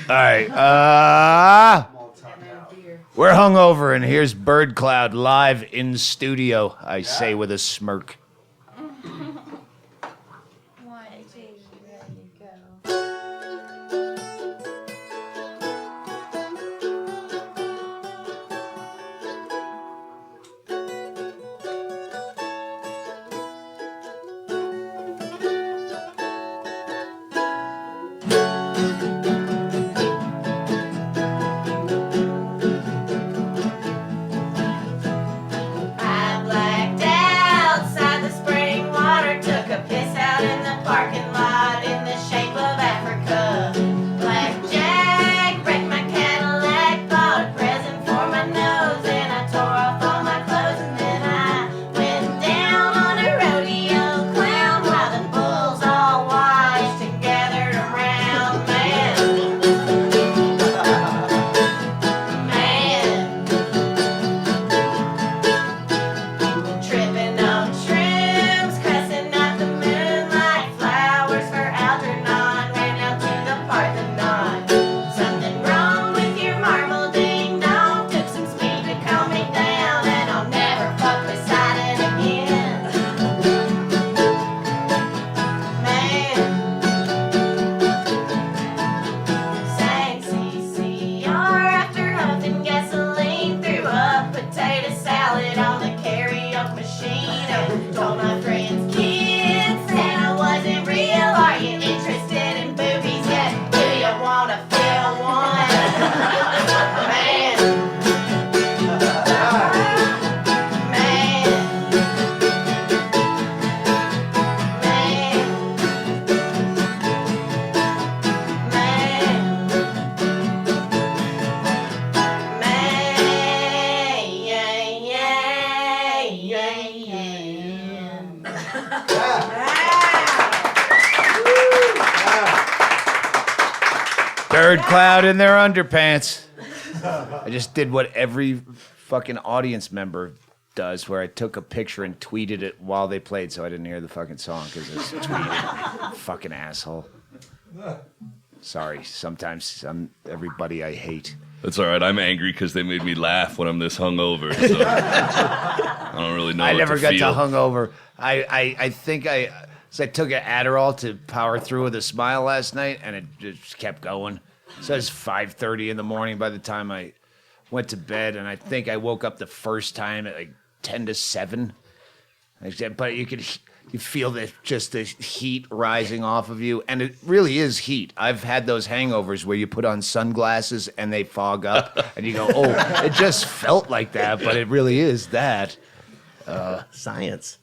right. We're hungover, and here's Birdcloud live in studio, I say with a smirk. Birdcloud in their underpants. I just did what every fucking audience member does, where I took a picture and tweeted it while they played, so I didn't hear the fucking song because it was tweeted. Fucking asshole. Sorry. Sometimes I'm everybody I hate. That's all right. I'm angry because they made me laugh when I'm this hungover. So I don't really know. I never got to hungover. I think I took an Adderall to power through with a smile last night, and it just kept going. So it's 5:30 in the morning by the time I went to bed, and I think I woke up the first time at like 10 to 7. But you feel the heat rising off of you, and it really is heat. I've had those hangovers where you put on sunglasses and they fog up, and you go, "Oh, it just felt like that," but it really is that. Science.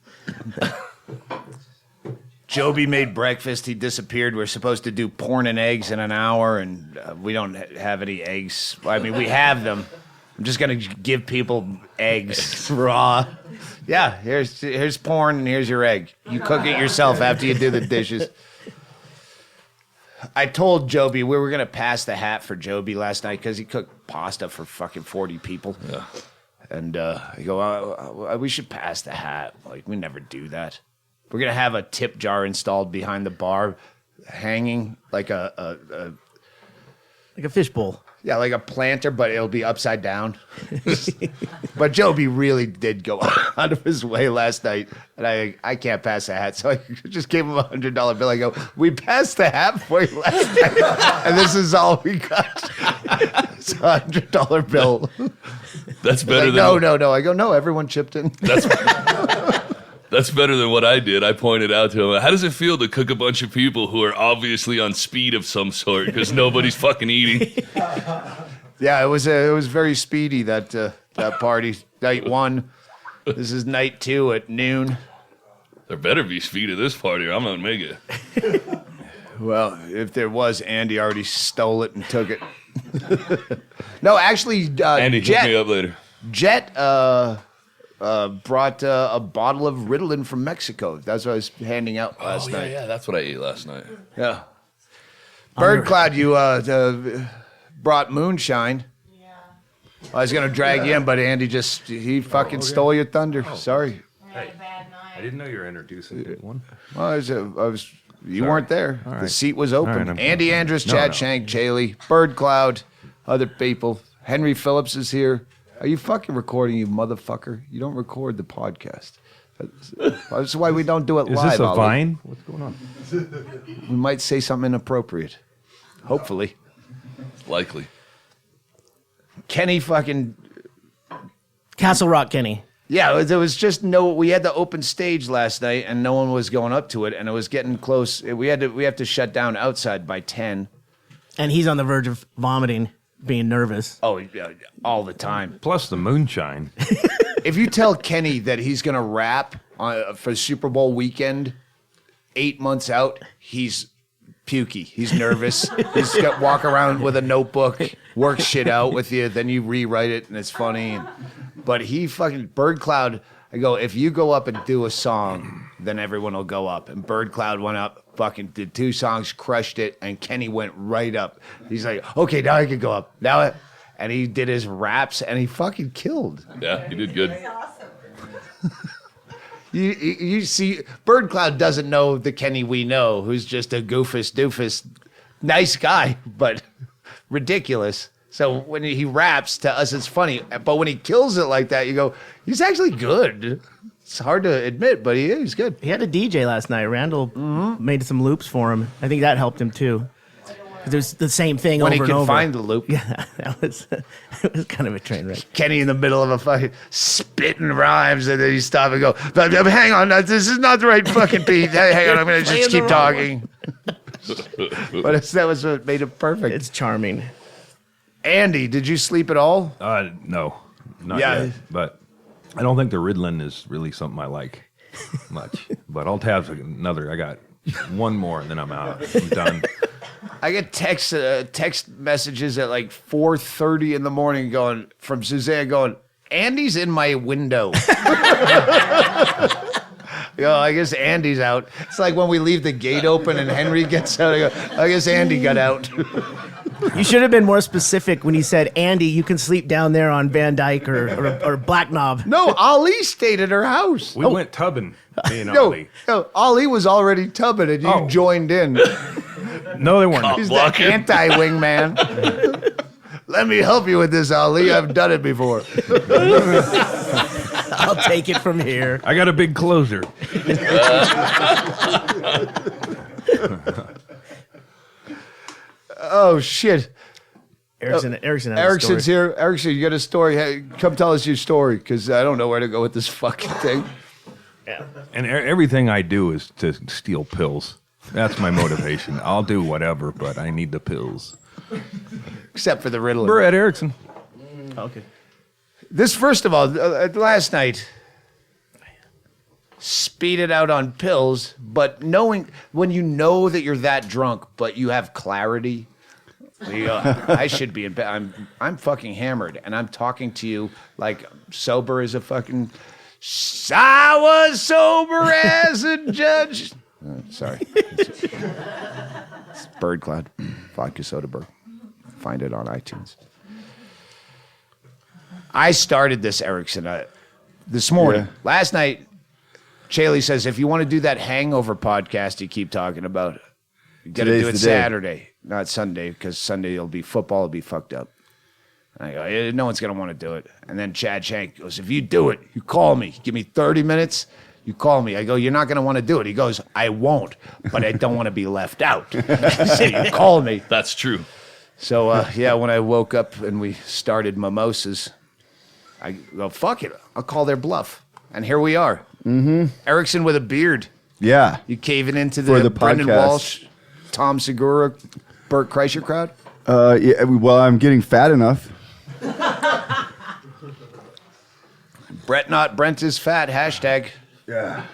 Joby made breakfast. He disappeared. We're supposed to do porn and eggs in an hour, and we don't have any eggs. I mean, we have them. I'm just going to give people eggs raw. Yeah, here's porn and here's your egg. You cook it yourself after you do the dishes. I told Joby we were going to pass the hat for Joby last night because he cooked pasta for fucking 40 people. Yeah. And I go, we should pass the hat. Like, we never do that. We're going to have a tip jar installed behind the bar, hanging like a fishbowl. Yeah, like a planter, but it'll be upside down. But Joby really did go out of his way last night, and I can't pass the hat, so I just gave him $100 bill. I go, we passed the hat for you last night, and this is all we got. It's a $100 bill. That's better than... No. I go, no, everyone chipped in. That's better than what I did. I pointed out to him, how does it feel to cook a bunch of people who are obviously on speed of some sort because nobody's fucking eating? Yeah, it was very speedy, that party. Night 1. This is night 2 at noon. There better be speed at this party or I'm going to make it. Well, if there was, Andy already stole it and took it. No, actually, Andy, Jet, hit me up later. Jet brought a bottle of Ritalin from Mexico. That's what I was handing out last night. Yeah, that's what I ate last night. Yeah. Birdcloud, you brought moonshine. Yeah. I was going to drag you in, but Andy he fucking stole your thunder. Sorry. I had a bad night. I didn't know you were introducing one. Well, I was You weren't there. All right. The seat was open. All right, Andy Andrist, Chad Shank, Chaille, Birdcloud, other people. Henry Phillips is here. Are you fucking recording, you motherfucker? You don't record the podcast. That's why we don't do it Is live. this a Ollie. Vine? What's going on? We might say something inappropriate. Hopefully. Likely. Kenny fucking... Castle Rock Kenny. Yeah, there was just we had the open stage last night and no one was going up to it and it was getting close. We have to shut down outside by 10. And he's on the verge of vomiting, being nervous. Oh, yeah, all the time. Plus the moonshine. If you tell Kenny that he's going to rap for Super Bowl weekend 8 months out, he's pukey. He's nervous. He's got walk around with a notebook, work shit out with you, then you rewrite it and it's funny. But he fucking Birdcloud, I go, if you go up and do a song, then everyone will go up. And Birdcloud went up, fucking did 2 songs, crushed it, and Kenny went right up. He's like, okay, now I can go up. And he did his raps and he fucking killed. Yeah, you did good. You see, Birdcloud doesn't know the Kenny we know, who's just a goofus doofus, nice guy, but ridiculous. So when he raps, to us it's funny. But when he kills it like that, you go, he's actually good. It's hard to admit, but he's good. He had a DJ last night. Randall made some loops for him. I think that helped him too. It was the same thing When over he and could over. find the loop. Yeah, it was kind of a train wreck. Kenny in the middle of a fucking spitting rhymes, and then he stop and go, hang on, this is not the right fucking beat. Hang on, I'm going to just keep talking. But that was what made it perfect. It's charming. Andy, did you sleep at all? No, not Yeah. yet. But I don't think the Ritalin is really something I like much. But I'll have another. I got one more, and then I'm out. I'm done. I get text messages at like 4:30 in the morning from Suzanne going, Andy's in my window. I guess Andy's out. It's like when we leave the gate open and Henry gets out. I guess Andy got out. You should have been more specific when you said, Andy, you can sleep down there on Van Dyke or Black Knob. No, Ali stayed at her house. We went tubbing, me and Ollie. No, Ali was already tubbing and you joined in. No, they weren't. He's the anti-wingman. Let me help you with this, Ali. I've done it before. I'll take it from here. I got a big closer. Oh, shit. Erickson has Erickson's a story. here. Erickson, you got a story? Hey, come tell us your story, because I don't know where to go with this fucking thing. And everything I do is to steal pills. That's my motivation. I'll do whatever, but I need the pills. Except for the Ritalin. We're at Erickson. Okay. This, first of all, last night, speeded out on pills, but when you know that you're that drunk, but you have clarity, I should be in bed. I'm fucking hammered, and I'm talking to you like sober as a fucking... I was sober as a judge. Sorry. It's Birdcloud. Vodka Soda Bird. Find it on iTunes. I started this, Erickson, this morning. Yeah. Last night, Chaille says, if you want to do that Hangover podcast you keep talking about, you got to do it Today's the day. Saturday, not Sunday, because Sunday it'll be football, will be fucked up. And I go, no one's going to want to do it. And then Chad Shank goes, if you do it, you call me. Give me 30 minutes, you call me. I go, you're not going to want to do it. He goes, I won't, but I don't want to be left out. So you call me. That's true. So, when I woke up and we started mimosas, I go, fuck it. I'll call their bluff. And here we are. Mm-hmm. Erickson with a beard. Yeah. You caving into For the Brendan podcast. Walsh, Tom Segura, Burt Kreischer crowd? Yeah. Well, I'm getting fat enough. Brett not Brent is fat, hashtag. Yeah.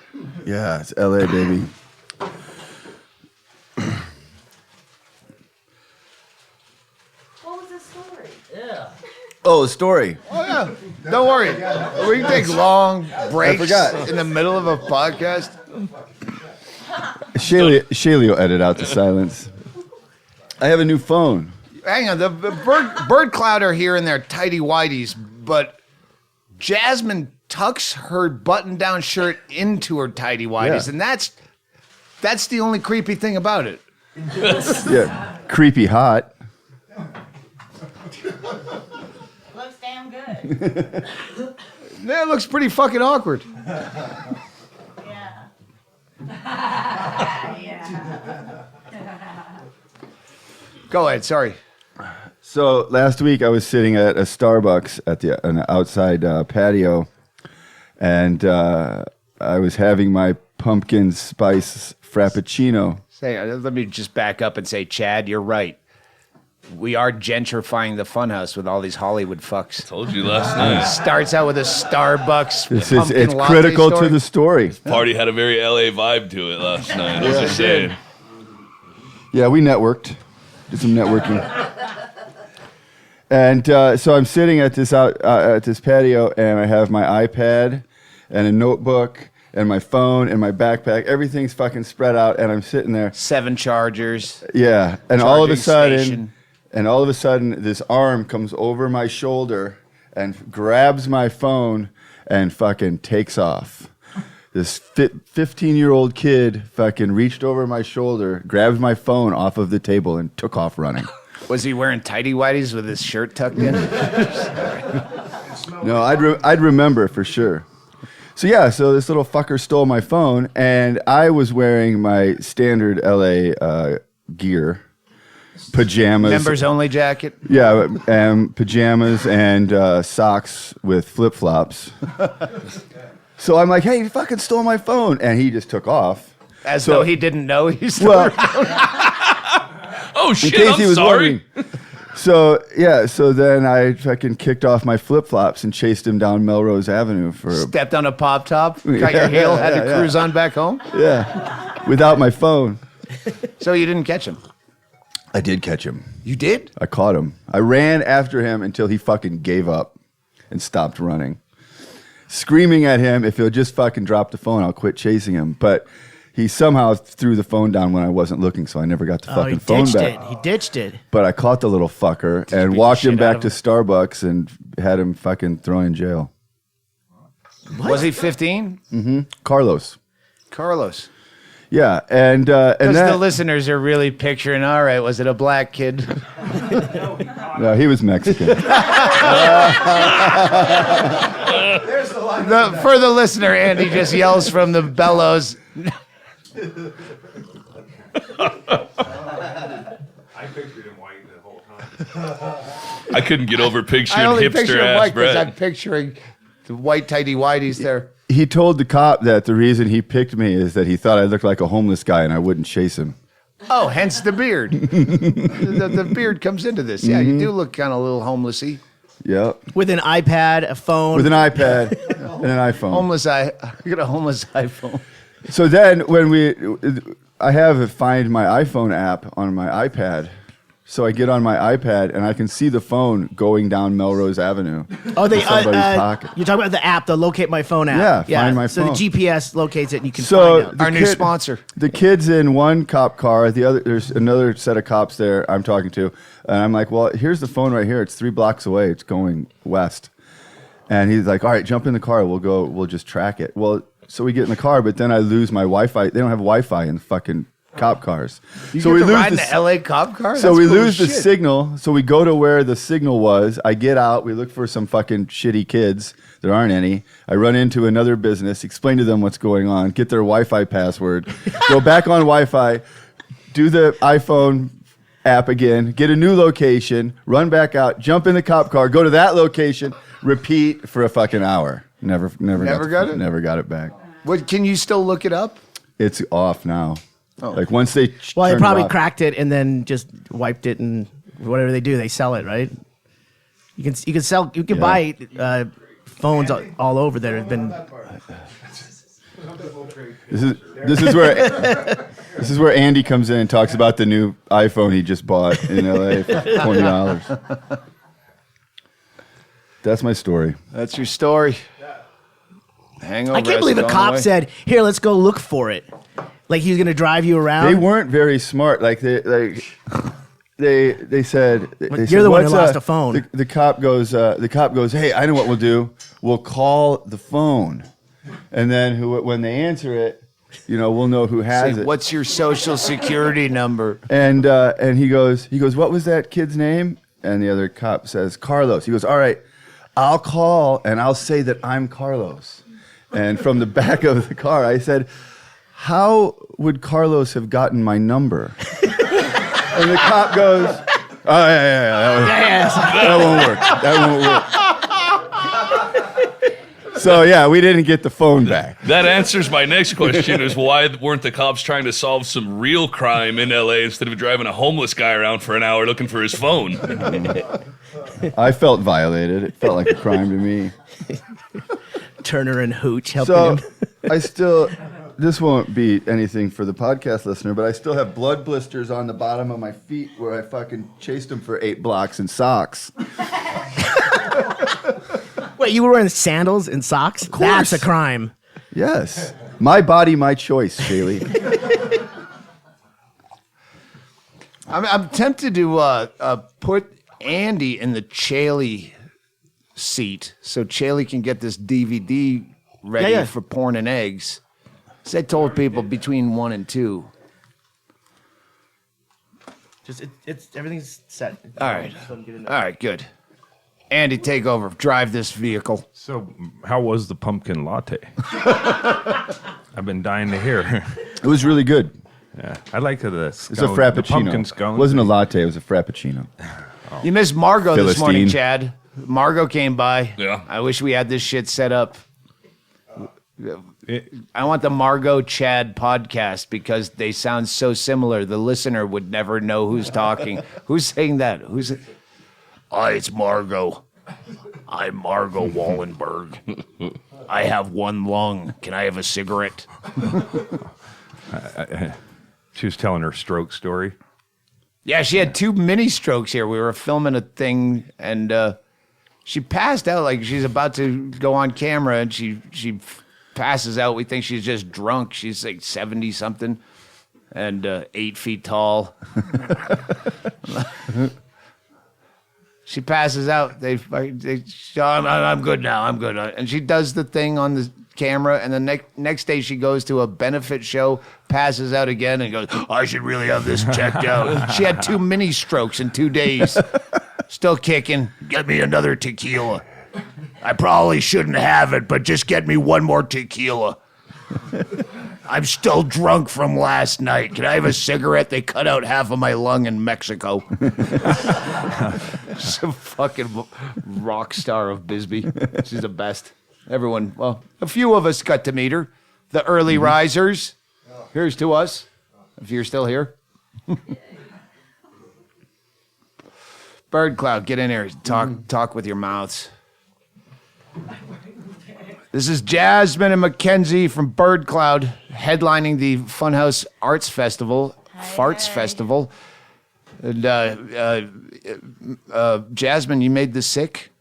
Yeah. It's LA, baby. What was the story? Oh, the story. Oh, yeah. Don't worry. We can take long breaks forgot. in the middle of a podcast. Chaille will edit out the silence. I have a new phone. Hang on. The Birdcloud are here in their tighty whities, but Jasmine tucks her button-down shirt into her tighty whities, Yeah. and that's That's the only creepy thing about it. Yeah, creepy hot. Looks damn good. That looks pretty fucking awkward. Yeah. Yeah. Go ahead. Sorry. So last week I was sitting at a Starbucks at an outside patio, and I was having my pumpkin spice frappuccino. Let me just back up and say, Chad, you're right. We are gentrifying the funhouse with all these Hollywood fucks. Told you last night. Starts out with a Starbucks. It's critical to the story. Party had a very LA vibe to it last night. I was just saying. Yeah, we networked. Did some networking. And so I'm sitting at this patio, and I have my iPad and a notebook and my phone and my backpack. Everything's fucking spread out, and I'm sitting there. 7 chargers. Yeah, and all of a Station. sudden, this arm comes over my shoulder and grabs my phone and fucking takes off. This 15-year-old kid fucking reached over my shoulder, grabbed my phone off of the table, and took off running. Was he wearing tighty-whities with his shirt tucked in? No, I'd remember for sure. So yeah, so this little fucker stole my phone, and I was wearing my standard LA gear, pajamas, Members only jacket. yeah, pajamas and socks with flip flops. So I'm like, hey, you fucking stole my phone, and he just took off. As though he didn't know he stole Well, Oh in shit! case I'm he was sorry. wondering. So yeah, so then I fucking kicked off my flip flops and chased him down Melrose Avenue for Stepped on a pop top, got your heel, had to cruise on back home. without my phone. So you didn't catch him. I did catch him. You did? I caught him. I ran after him until he fucking gave up and stopped running. Screaming at him, if he'll just fucking drop the phone, I'll quit chasing him. But he somehow threw the phone down when I wasn't looking, so I never got the fucking phone back. He ditched it. But I caught the little fucker and beat walked the him shit out back to of Starbucks and had him fucking thrown in jail. Was he 15? Carlos. Carlos. Yeah, and Because that, the listeners are really picturing, all right, was it a black kid? no, he was Mexican. For the listener, Andy just yells from the bellows. I pictured him white the whole time. I couldn't get over I picturing only picture hipster him ass white because I'm Brett. picturing the white tighty whities there. He told the cop that the reason he picked me is that he thought I looked like a homeless guy and I wouldn't chase him. Oh, hence the beard. the beard comes into this. Yeah, you do look kind of a little homelessy. Yep. With an iPad, a phone. With an iPad and an iPhone. I got a homeless iPhone. So then when I have Find My iPhone app on my iPad. So I get on my iPad and I can see the phone going down Melrose Avenue. Oh, in somebody's pocket. you're talking about the app, the Locate My Phone app. Yeah, Find My so Phone. the GPS locates it and you can So find out. Our new sponsor. The kid's in one cop car. There's another set of cops there I'm talking to. And I'm like, well, here's the phone right here. It's 3 blocks away. It's going west. And he's like, all right, jump in the car. We'll just track it. Well, so we get in the car, but then I lose my Wi-Fi. They don't have Wi-Fi in the fucking cop cars. So we ride in the LA cop car? So That's we cool lose the as shit. signal. So we go to where the signal was. I get out. We look for some fucking shitty kids. There aren't any. I run into another business, explain to them what's going on, get their Wi-Fi password, go back on Wi-Fi, do the iPhone app again, get a new location, run back out, jump in the cop car, go to that location, repeat for a fucking hour. Never got it? Never got it back. What, can you still look it up? It's off now. Like once they Well, they turned it probably off- cracked it and then just wiped it and whatever they do, they sell it, right? You can buy phones all over there. Have been This is where Andy comes in and talks about the new iPhone he just bought in LA for $20. That's my story. That's your story. Hangover. I can't believe a has cop gone away. said, "Here, let's go look for it." Like he was gonna drive you around. They weren't very smart. Like they said. You're the one who lost a phone. The cop goes. Hey, I know what we'll do. We'll call the phone, and then when they answer it, we'll know who has Say, it. what's your social security number? And he goes, what was that kid's name? And the other cop says, Carlos. He goes, all right, I'll call and I'll say that I'm Carlos. And from the back of the car, I said, how would Carlos have gotten my number? And the cop goes, oh, yeah, that won't work. So, yeah, we didn't get the phone back. That answers my next question: is why weren't the cops trying to solve some real crime in L.A. instead of driving a homeless guy around for an hour looking for his phone? I felt violated. It felt like a crime to me. Turner and Hooch helping So him. this won't be anything for the podcast listener, but I still have blood blisters on the bottom of my feet where I fucking chased him for 8 blocks in socks. Wait, you were wearing sandals and socks? course. That's a crime. Yes. My body, my choice, Chaille. I'm tempted to put Andy in the Chaille seat so Chaille can get this DVD ready for porn and eggs. So I told people between 1 and 2. Just it's everything's set. All right. All right, good. Andy, take over. Drive this vehicle. So, how was the pumpkin latte? I've been dying to hear. It was really good. Yeah, I like the It's a frappuccino. The pumpkin scone. It wasn't a latte, it was a frappuccino. You missed Margot this morning, Philistine. Chad. Margot came by. Yeah. I wish we had this shit set up. I want the Margot Chad podcast because they sound so similar. The listener would never know who's talking. Who's saying that? Who's it? Hi, it's Margot. I'm Margot Wallenberg. I have 1 lung. Can I have a cigarette? She was telling her stroke story. Yeah, she had 2 mini strokes here. We were filming a thing, and she passed out like she's about to go on camera, and she passes out. We think she's just drunk. She's like 70 something, and 8 feet tall. She passes out. I'm good now. I'm good. And she does the thing on the camera, and the next day she goes to a benefit show, passes out again, and goes, I should really have this checked out. She had 2 mini strokes in 2 days. Still kicking. Get me another tequila. I probably shouldn't have it, but just get me 1 more tequila. I'm still drunk from last night. Can I have a cigarette? They cut out half of my lung in Mexico. She's a fucking rock star of Bisbee. She's the best. Everyone, well, a few of us got to meet her. The early risers. Here's to us, if you're still here. Birdcloud, get in here. Talk with your mouths. This is Jasmine and Mackenzie from Birdcloud, headlining the FunHouse Arts Festival, Farts Festival. And Jasmine, you made this sick?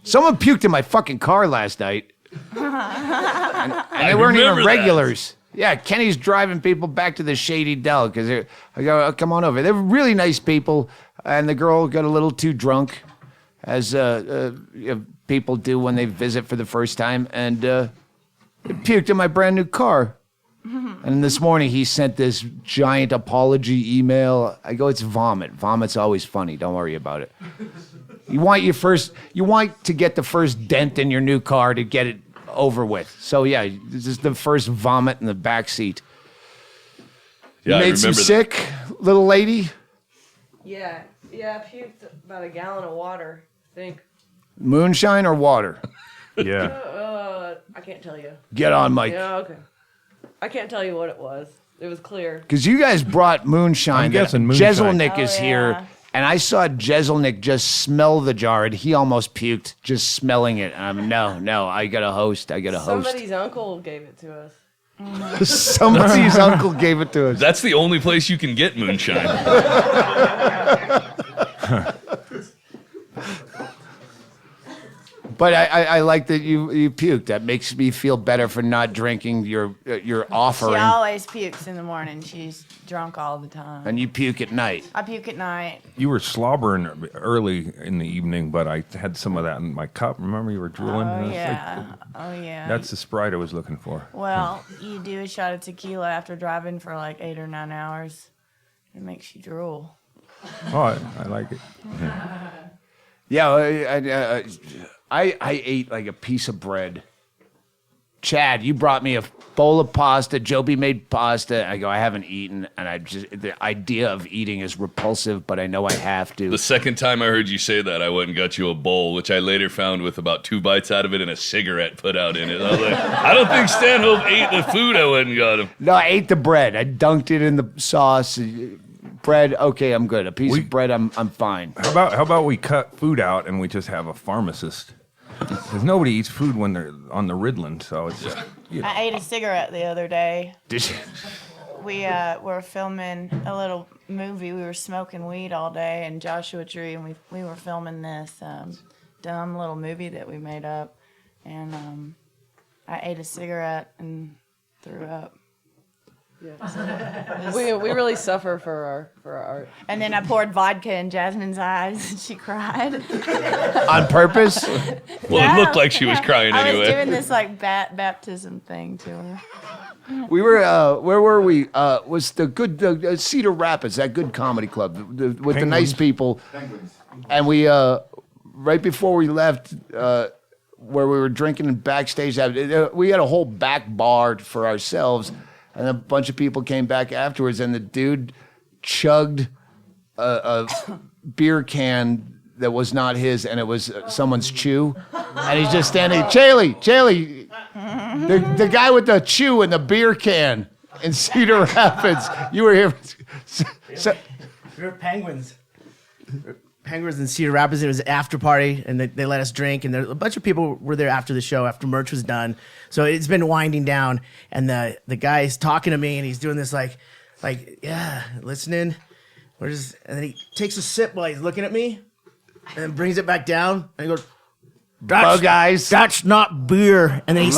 Someone puked in my fucking car last night. and they weren't even remember regulars. Yeah, Kenny's driving people back to the Shady Dell because I go, oh, come on over. They're really nice people, and the girl got a little too drunk, as people do when they visit for the first time, and it puked in my brand new car. And this morning he sent this giant apology email. I go, it's vomit. Vomit's always funny. Don't worry about it. You want to get the first dent in your new car to get it over with. So yeah, this is the first vomit in the back seat. Yeah, You I made some remember that. sick, little lady? Yeah, I puked about a gallon of water, I think. Moonshine or water? Yeah. I can't tell you. Get on, Mike. Yeah, okay. I can't tell you what it was. It was clear. Because you guys brought moonshine. I'm guessing moonshine. Jeselnik is Oh, here, yeah. and I saw Jeselnik just smell the jar, and he almost puked just smelling it. No, I got a host. Somebody's uncle gave it to us. Somebody's uncle gave it to us. That's the only place you can get moonshine. But I like that you puked. That makes me feel better for not drinking your She offering. always pukes in the morning. She's drunk all the time. And you puke at night. I puke at night. You were slobbering early in the evening, but I had some of that in my cup. Remember, you were drooling? Oh And I was yeah. like, Oh yeah. that's the Sprite I was looking for. Well, you do a shot of tequila after driving for like 8 or 9 hours. It makes you drool. Oh, I like it. Yeah, I ate like a piece of bread. Chad, you brought me a bowl of pasta. Joby made pasta. I go, I haven't eaten, and the idea of eating is repulsive, but I know I have to. The second time I heard you say that, I went and got you a bowl, which I later found with about 2 bites out of it and a cigarette put out in it. I was like, I don't think Stanhope ate the food I went and got him. No, I ate the bread. I dunked it in the sauce. Bread, okay, I'm good. A piece of bread, I'm fine. How about we cut food out and we just have a pharmacist? Because nobody eats food when they're on the Ritalin, so it's just. I ate a cigarette the other day. Did you? We were filming a little movie. We were smoking weed all day in Joshua Tree, and we were filming this dumb little movie that we made up. And I ate a cigarette and threw up. We really suffer for our art. And then I poured vodka in Jasmine's eyes, and she cried. On purpose? Well, it looked like she was crying I was anyway. doing this like baptism thing to her. We were, where were we? Was the good Cedar Rapids, that good comedy club with the nice people. And we, right before we left, where we were drinking in backstage, we had a whole back bar for ourselves. And a bunch of people came back afterwards, and the dude chugged a beer can that was not his, and it was someone's chew. And he's just standing, Chaille, the guy with the chew and the beer can in Cedar Rapids. You were here. We were penguins. Penguins in Cedar Rapids. It was an after party, and they let us drink. And a bunch of people were there after the show, after merch was done. So it's been winding down, and the guy's talking to me, and he's doing this like, yeah, listening. And then he takes a sip while he's looking at me, and then brings it back down, and he goes, Bug eyes. That's not beer. And then he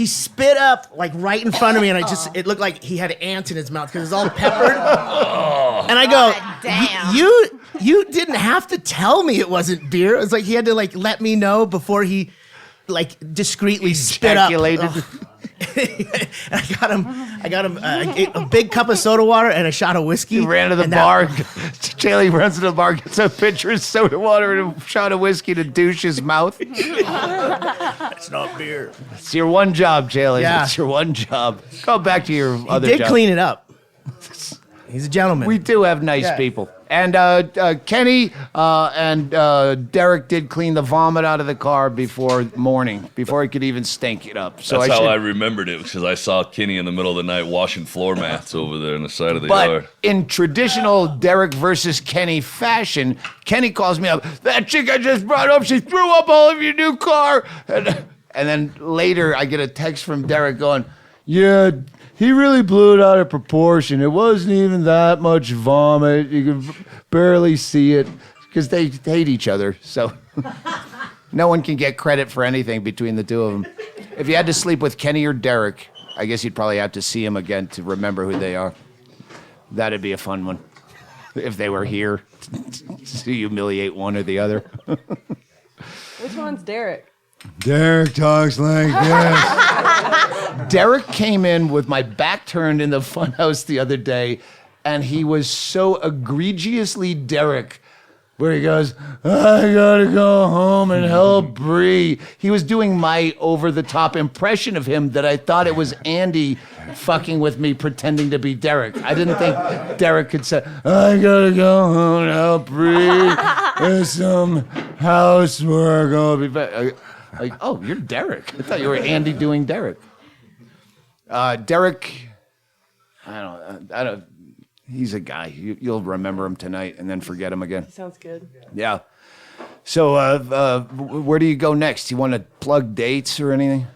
spit up like right in front of me, and it looked like he had ants in his mouth because it's all peppered. And I go, God damn. You didn't have to tell me it wasn't beer. It was like he had to like let me know before he like discreetly spit up. Ejaculated. I got him a big cup of soda water and a shot of whiskey. He ran to the bar. Chaille runs to the bar, gets a pitcher of soda water and a shot of whiskey to douche his mouth. That's not beer. It's your one job, Chaille. Yeah. It's your one job. Go back to your other He did job. clean it up. He's a gentleman. We do have nice people. And Kenny and Derek did clean the vomit out of the car before morning, before it could even stink it up. So That's how I remembered it, because I saw Kenny in the middle of the night washing floor mats over there on the side of the But yard. in traditional Derek versus Kenny fashion, Kenny calls me up. That chick I just brought up, she threw up all over your new car. And then later I get a text from Derek going, yeah, he really blew it out of proportion. It wasn't even that much vomit. You could barely see it because they hate each other. So no one can get credit for anything between the two of them. If you had to sleep with Kenny or Derek, I guess you'd probably have to see him again to remember who they are. That'd be a fun one if they were here to humiliate one or the other. Which one's Derek? Derek talks like this. Derek came in with my back turned in the funhouse the other day, and he was so egregiously Derek, where he goes, I gotta go home and help Bree. He was doing my over-the-top impression of him that I thought it was Andy fucking with me pretending to be Derek. I didn't think Derek could say, I gotta go home and help Bree. There's some housework. I'll be back. Like, oh, you're Derek. I thought you were Andy doing Derek. Derek, I don't. He's a guy. You'll remember him tonight and then forget him again. Sounds good. Yeah. So, where do you go next? You want to plug dates or anything?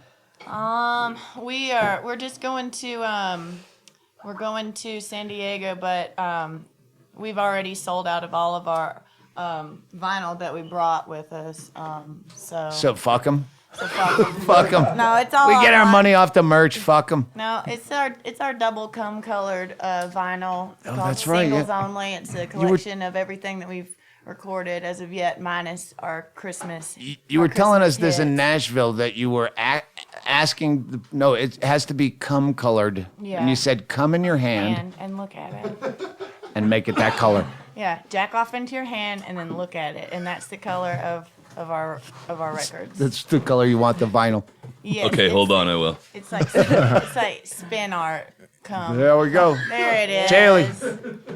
We're just going to we're going to San Diego, but we've already sold out of all of vinyl that we brought with us. So fuck them. Fuck them. No, it's all We get our online. money off the merch. Fuck them. No, it's our double colored vinyl. It's called that's right, Singles yeah. Only. It's a collection of everything that we've recorded as of yet, minus our Christmas. You were telling us Christmas this in hits. Nashville that you were asking. No, it has to be cum colored. Yeah. And you said cum in your hand And look at it. and make it that color. Yeah, jack off into your hand and then look at it, and that's the color of our records. That's the color you want the vinyl. Yes, Okay, hold on, I will. It's like spin art. Come. There we go. There it is. Chaille,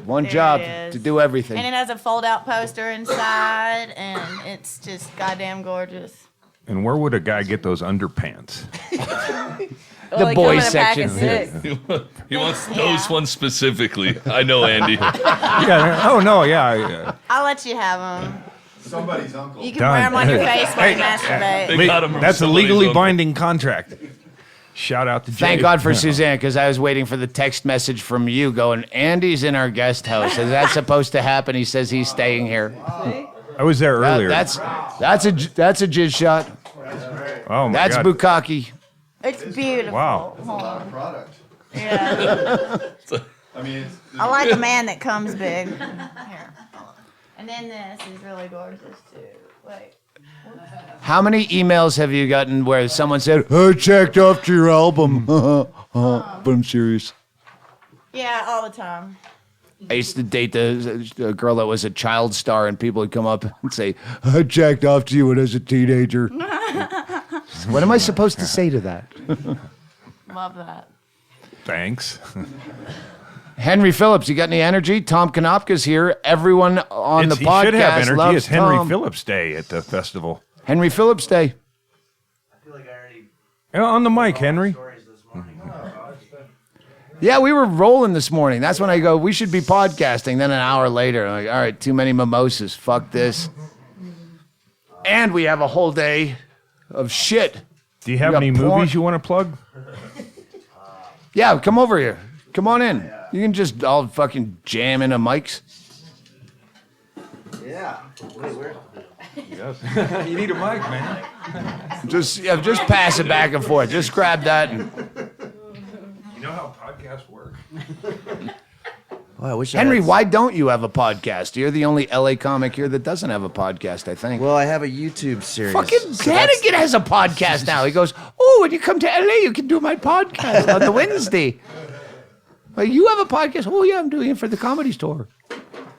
one There job it is. to do everything. And it has a fold-out poster inside, and it's just goddamn gorgeous. And where would a guy get those underpants? Well, they come boys in a pack of section. 6. He wants those ones specifically. I know, Andy. Yeah. Oh no. Yeah. I'll let you have them. Somebody's uncle. You can Done. wear them on your face while you masturbate. They got 'em from That's a somebody's legally uncle. binding contract. Shout out to Jay. Thank God for Suzanne, because I was waiting for the text message from you going, Andy's in our guest house. Is that supposed to happen? He says he's staying here. I was there earlier. That's a jizz shot. oh my That's God. bukkake. It's beautiful. Wow. Hold on. Product. Yeah. I mean, I like a man that comes big. Here. hold on. And then this is really gorgeous, too. Wait. How many emails have you gotten where someone said, I checked after your album? But I'm serious. Yeah, all the time. I used to date a girl that was a child star, and people would come up and say, I jacked off to you when I was a teenager. What am I supposed to say to that? Love that. Thanks. Henry Phillips, you got any energy? Tom Konopka's here. Everyone on the He podcast should have energy. loves It's Henry Tom. Phillips Day at the festival. Henry Phillips Day. Yeah, on the mic, Henry. Yeah, we were rolling this morning. That's when I go, we should be podcasting. Then an hour later, I'm like, all right, too many mimosas. Fuck this. And we have a whole day of shit. Do you have got any porn. movies you want to plug? Yeah, come over here. Come on in. You can just all fucking jam into mics. Yeah. Wait, where? You need a mic, man. Just pass it back and forth. Just grab that. And You know how podcasts work. Oh, I wish I Henry, had- why don't you have a podcast? You're the only LA comic here that doesn't have a podcast, I think. Well, I have a YouTube series. Fucking so that's- Hannigan has a podcast now. He goes, oh, when you come to LA, you can do my podcast on the Wednesday. Well, you have a podcast? Oh, yeah, I'm doing it for the Comedy Store.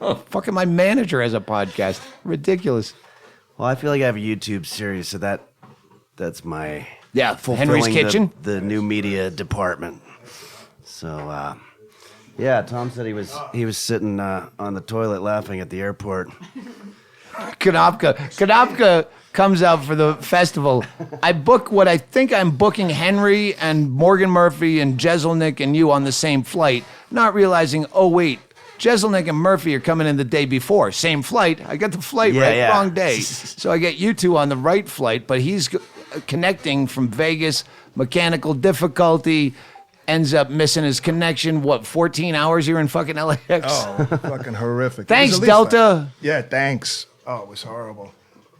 Oh, fucking my manager has a podcast. Ridiculous. Well, I feel like I have a YouTube series, so that's my Yeah, fulfilling Henry's Kitchen. the new media department. So, yeah, Tom said he was sitting on the toilet laughing at the airport. Konopka comes out for the festival. I book what I think I'm booking Henry and Morgan Murphy and Jeselnik and you on the same flight, not realizing, oh, wait, Jeselnik and Murphy are coming in the day before. Same flight. I got the flight right, Yeah. wrong day. So I get you two on the right flight, but he's connecting from Vegas, mechanical difficulty, ends up missing his connection. What, 14 hours you're in fucking LAX? Oh, fucking horrific. Thanks, It was at least Delta. yeah, thanks. Oh, it was horrible.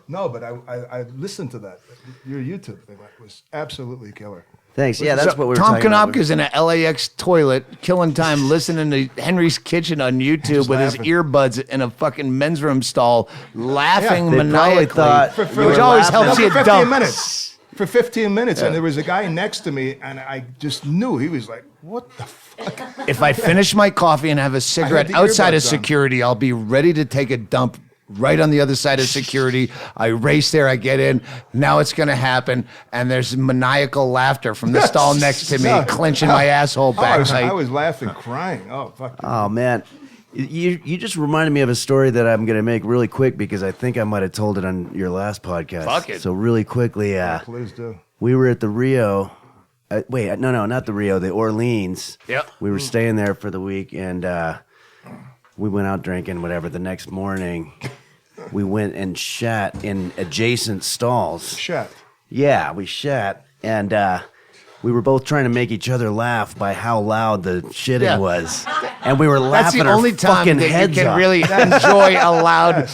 No, but I listened to that. Your YouTube thing was absolutely killer. Thanks. Yeah, that's what we were Tom talking about. Konopka's in an LAX toilet, killing time listening to Henry's Kitchen on YouTube Just with his laughing. earbuds in a fucking men's room stall, laughing Yeah, they probably maniacally, thought you which were always laughing. helps For you 15 dump. minutes. For 15 minutes, and there was a guy next to me, and I just knew he was like, "What the fuck?" If I finish my coffee and have a cigarette the outside of earbuds on. security, I'll be ready to take a dump right on the other side of security. I race there, I get in. Now it's going to happen, and there's maniacal laughter from the stall next to me, No. clenching my asshole back tight. I was laughing, crying. Oh fuck! Oh man, you just reminded me of a story that I'm gonna make really quick because I think I might have told it on your last podcast. Fuck it. So really quickly, Please do. we were at the Rio. Wait, no, not the Rio, the Orleans. Yep. We were staying there for the week, and we went out drinking, whatever. The next morning, we went and shat in adjacent stalls. Shut. Yeah, we shat, and we were both trying to make each other laugh by how loud the shitting Yeah. was. and we were That's laughing the our only time fucking that you heads can off. really enjoy a loud,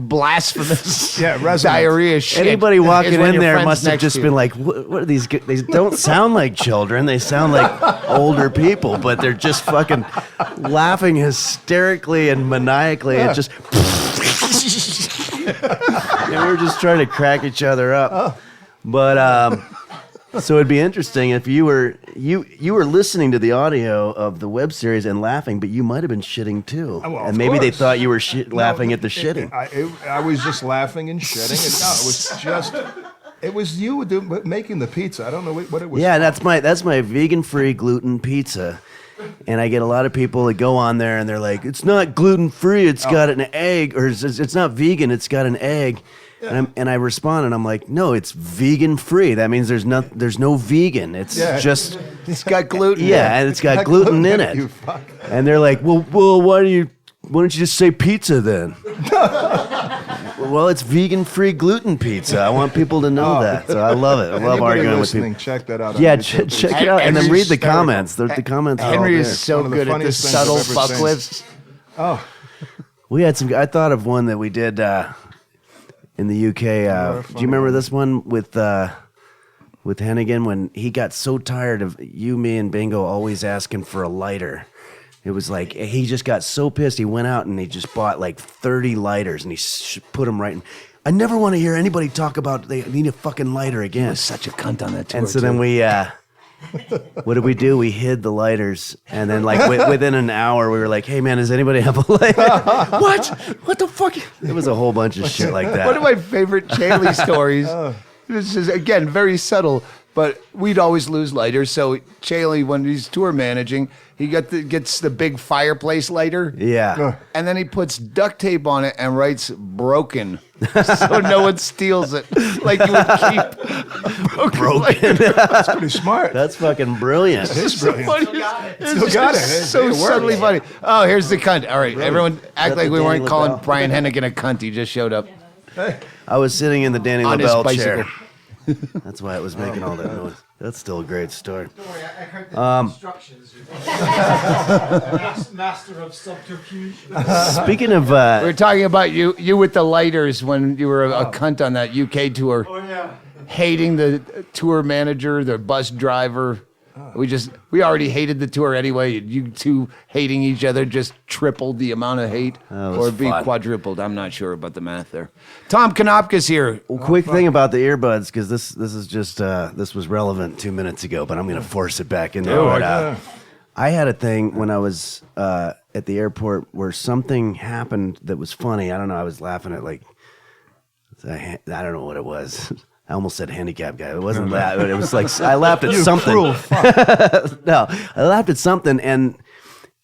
blasphemous diarrhea shit. Anybody is walking when in your there friend's must have next just to you. been like, what are these? They don't sound like children. They sound like older people, but they're just fucking laughing hysterically and maniacally and just. And we were just trying to crack each other up. But so it'd be interesting if you were listening to the audio of the web series and laughing, but you might have been shitting too, Well, and of maybe they course. thought you were laughing at the shitting. I was just laughing and shitting. It was you making the pizza. I don't know what it was. Yeah, that's my vegan-free gluten pizza. And I get a lot of people that go on there and they're like, it's not gluten-free, it's got an egg, or it's not vegan, it's got an egg. Yeah. And I respond and I'm like, no, it's vegan-free. That means there's no vegan. It's just It's got gluten. yeah, and it's got gluten in it. You fuck. And they're like, well, why don't you just say pizza then? Well, it's vegan-free gluten pizza. I want people to know that. So I love it. I love Anybody arguing with listening, people. check that out. on Yeah, YouTube. check it out and then read the hysterical. comments. The comments are all Henry there. is so One of the good at the funniest things I've subtle ever fuck seen. whips. Oh, We had some. I thought of one that we did in the UK. Do you remember this one with Hennigan when he got so tired of you, me, and Bingo always asking for a lighter? It was like he just got so pissed. He went out and he just bought like 30 lighters and he put them right in. I never want to hear anybody talk about they need a fucking lighter again. He was such a cunt on that tour. And so then we, what did we do? We hid the lighters, and then like within an hour, we were like, "Hey man, does anybody have a lighter?" What? What the fuck? It was a whole bunch of shit like that. One of my favorite Chaille stories. This is again very subtle, but we'd always lose lighters. So Chaille, when he's tour managing, he gets the big fireplace lighter. Yeah. And then he puts duct tape on it and writes "broken," so no one steals it. Like you would keep broken. that's pretty smart. That's fucking brilliant. It's brilliant. It's Still got it. so It worked. subtly funny. Oh, here's the cunt. All right, everyone act that like the we weren't Danny calling LaBelle? Brian Hennigan a cunt. He just showed up I was sitting in the Danny on his LaBelle bicycle. chair. That's why it was making all that noise. That's still a great story. Don't worry, I heard the instructions. Master of subterfuge. Speaking of, We were talking about you with the lighters when you were a cunt on that UK tour, Oh yeah. hating the tour manager, the bus driver. We already hated the tour anyway. You two hating each other just tripled the amount of hate, was or be fun. quadrupled. I'm not sure about the math there. Tom Konopka's here. quick thing about the earbuds, because this is just this was relevant 2 minutes ago, but I'm gonna force it back in there. Oh, But, yeah. I had a thing when I was at the airport where something happened that was funny. I don't know. I was laughing at like I don't know what it was. I almost said handicap guy. It wasn't that, but it was like I laughed at something. Cruel fuck. No, I laughed at something, and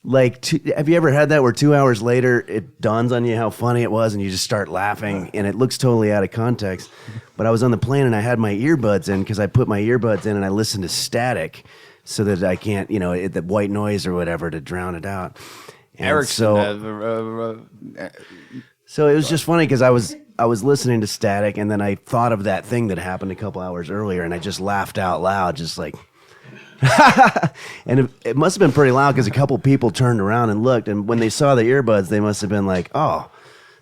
like, have you ever had that where 2 hours later it dawns on you how funny it was, and you just start laughing, and it looks totally out of context? But I was on the plane and I had my earbuds in because I put my earbuds in and I listened to static so that I can't, the white noise or whatever to drown it out. And Erickson. so it was just funny because I was listening to static, and then I thought of that thing that happened a couple hours earlier, and I just laughed out loud, just like, and it must have been pretty loud because a couple people turned around and looked, and when they saw the earbuds, they must have been like, "Oh,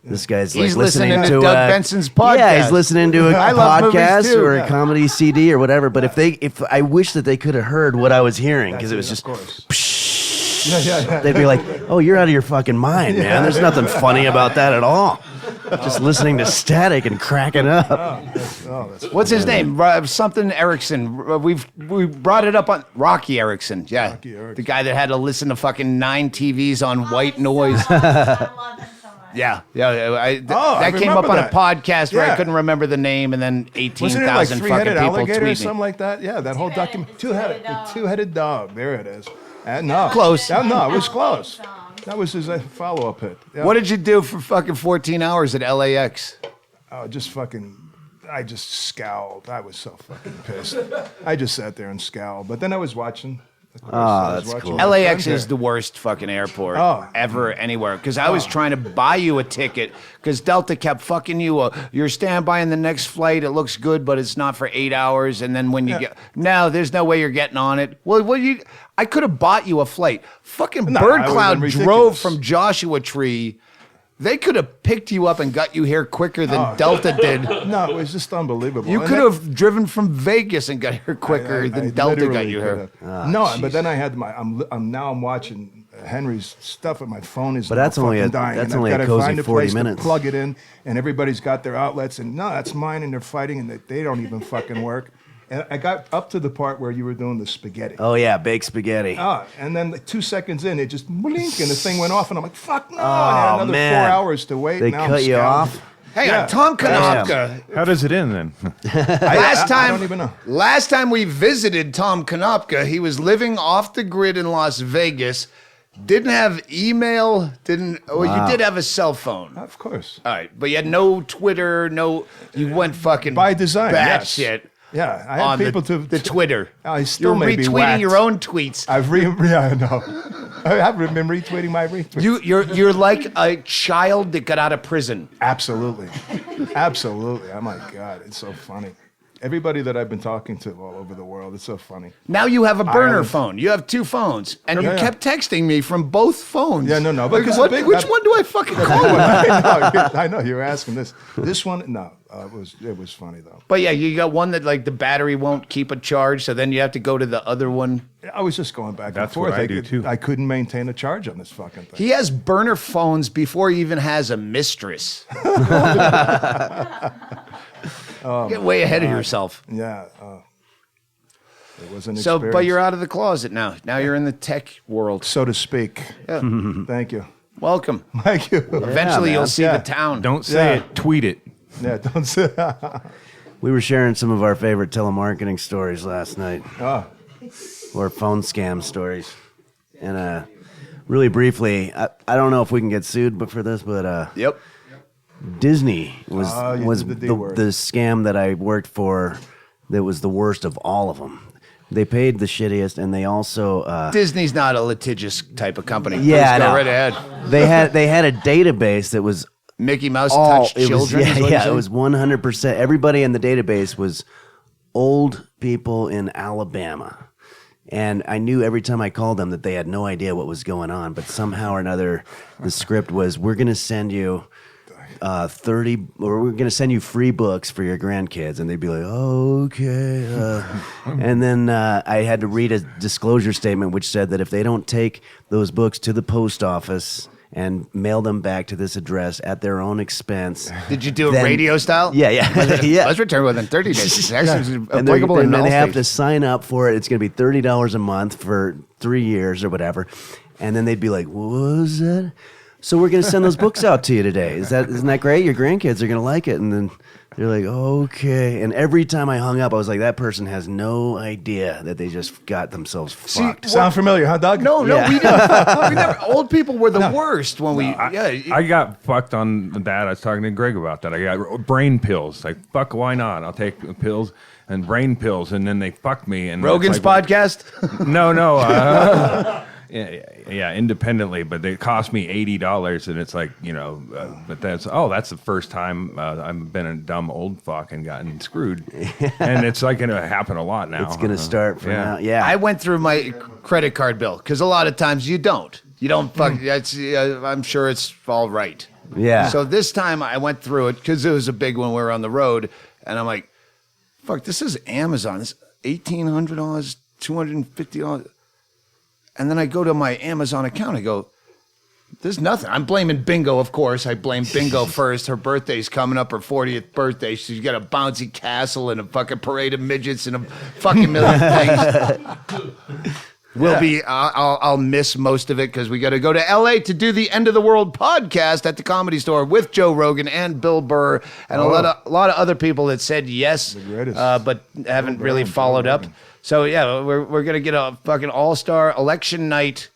this guy's like He's listening listening to to Doug Benson's podcast." Yeah, he's listening to a I love movies podcast too. or a Yeah. comedy CD or whatever. But if I wish that they could have heard what I was hearing because it was Of just. course. Yeah. They'd be like, "Oh, you're out of your fucking mind, man. There's nothing funny about that at all. Just listening to static and cracking up." What's his name? Something Erickson. We brought it up on Rocky Erickson. Yeah, Rocky Erickson. the guy that had to listen to fucking 9 TVs on white noise. I love him so much. Yeah. I That came up remember on a that. podcast where I Yeah. couldn't remember the name, and then Wasn't it like 18,000 fucking three-headed people alligator or tweeting. something like that? Yeah, that whole document. Two-headed dog. Two-headed dog. There it is. No. Close. No, it was close. That was his follow-up hit. Yeah. What did you do for fucking 14 hours at LAX? Oh, I just scowled. I was so fucking pissed. I just sat there and scowled. But then I was watching. that's cool. LAX is the worst fucking airport Oh. ever anywhere. Because I was trying to buy you a ticket because Delta kept fucking you. You're standby in the next flight. It looks good, but it's not for 8 hours. And then when you get, no, there's no way you're getting on it. Well, I could have bought you a flight. Fucking No, I would've Birdcloud been drove ridiculous. from Joshua Tree. They could have picked you up and got you here quicker than Delta did. No, it was just unbelievable. You And could that- have driven from Vegas and got here quicker than Delta got literally you could here. have. No, but then I had I'm watching Henry's stuff, and my phone is But now that's only fucking a- dying. that's and only I've a gotta cozy find a 40 place minutes. to plug it in, and everybody's got their outlets, and no, that's mine, and they're fighting, and they don't even fucking work. And I got up to the part where you were doing the spaghetti. Oh yeah, baked spaghetti. And then like 2 seconds in, it just blink, and the thing went off, and I'm like, fuck no! Oh, I had another man. 4 hours to wait. They Now I'm cut you scouting. off? Hang Yeah. on, Tom Konopka. How does it end then? I don't even know. Last time we visited Tom Konopka, he was living off the grid in Las Vegas. Didn't have email. You did have a cell phone. Of course. All right, but you had no Twitter. You went fucking By design, yes. batshit. Yeah, I had on people the Twitter. I still You're may be retweeting whacked. your own tweets. I know. I have been retweeting my retweets. You're like a child that got out of prison. Absolutely. Absolutely. Oh my God, it's so funny. Everybody that I've been talking to all over the world, it's so funny. Now you have a burner haven't- phone. You have two phones, and you Yeah. kept texting me from both phones. Yeah, no. Like, because which one do I fucking call? I know you're asking this. This one, no, it was funny though. But yeah, you got one that like the battery won't keep a charge, so then you have to go to the other one. I was just going back That's and forth. what I do, too. I couldn't maintain a charge on this fucking thing. He has burner phones before he even has a mistress. Get way ahead of yourself. Yeah. It was an So, experience. but you're out of the closet now. Now you're in the tech world. so to speak. Yeah. Thank you. Welcome. Thank you. Eventually, you'll man. see Yeah. the town. Don't say Yeah. it. Tweet it. Yeah, don't say We were sharing some of our favorite telemarketing stories last night, or phone scam stories, and really briefly, I don't know if we can get sued, but for this, but Yep. Disney was You was did the the, D word. the scam that I worked for that was the worst of all of them. They paid the shittiest, and they also Disney's not a litigious type of company. Yeah, I Please go know. right ahead. they had a database that was Mickey Mouse all touched it was, children. is what yeah, you're it was 100%. Everybody in the database was old people in Alabama. And I knew every time I called them that they had no idea what was going on, but somehow or another, the script was, we're going to send you 30, or we're going to send you free books for your grandkids. And they'd be like, oh, okay. And then I had to read a disclosure statement which said that if they don't take those books to the post office and mail them back to this address at their own expense. Did you do it then- radio style? Yeah, yeah. yeah. Let's return within 30 days. It's actually And they're- applicable in and all they have to states. sign up for it. It's going to be $30 a month for 3 years or whatever. And then they'd be like, what was that? So we're going to send those books out to you today. Isn't that great? Your grandkids are going to like it. And then they're like, okay. And every time I hung up, I was like, that person has no idea that they just got themselves fucked. Sound familiar, huh, Doug? No, Yeah. we didn't. We never, old people were the worst when we. I got fucked on that. I was talking to Ggreg about that. I got brain pills. Like, fuck, why not? I'll take pills and brain pills. And then they fucked me. And Rogan's it's like, podcast. No. Yeah, independently, but they cost me $80, and it's like, but that's the first time I've been a dumb old fuck and gotten screwed, and it's like going to happen a lot now. It's going to start from now. Yeah. I went through my credit card bill because a lot of times you don't. You don't fuck. That's. I'm sure it's all right. Yeah. So this time I went through it because it was a big one. We were on the road, and I'm like, "Fuck, this is Amazon. This $1,800, $250." And then I go to my Amazon account. I go, there's nothing. I'm blaming Bingo, of course. I blame Bingo first. Her birthday's coming up, her 40th birthday. She's got a bouncy castle and a fucking parade of midgets and a fucking million things. I'll miss most of it because we got to go to LA to do the End of the World podcast at the Comedy Store with Joe Rogan and Bill Burr and a lot of other people that said yes, but haven't really followed up. So yeah, we're gonna get a fucking all-star election night,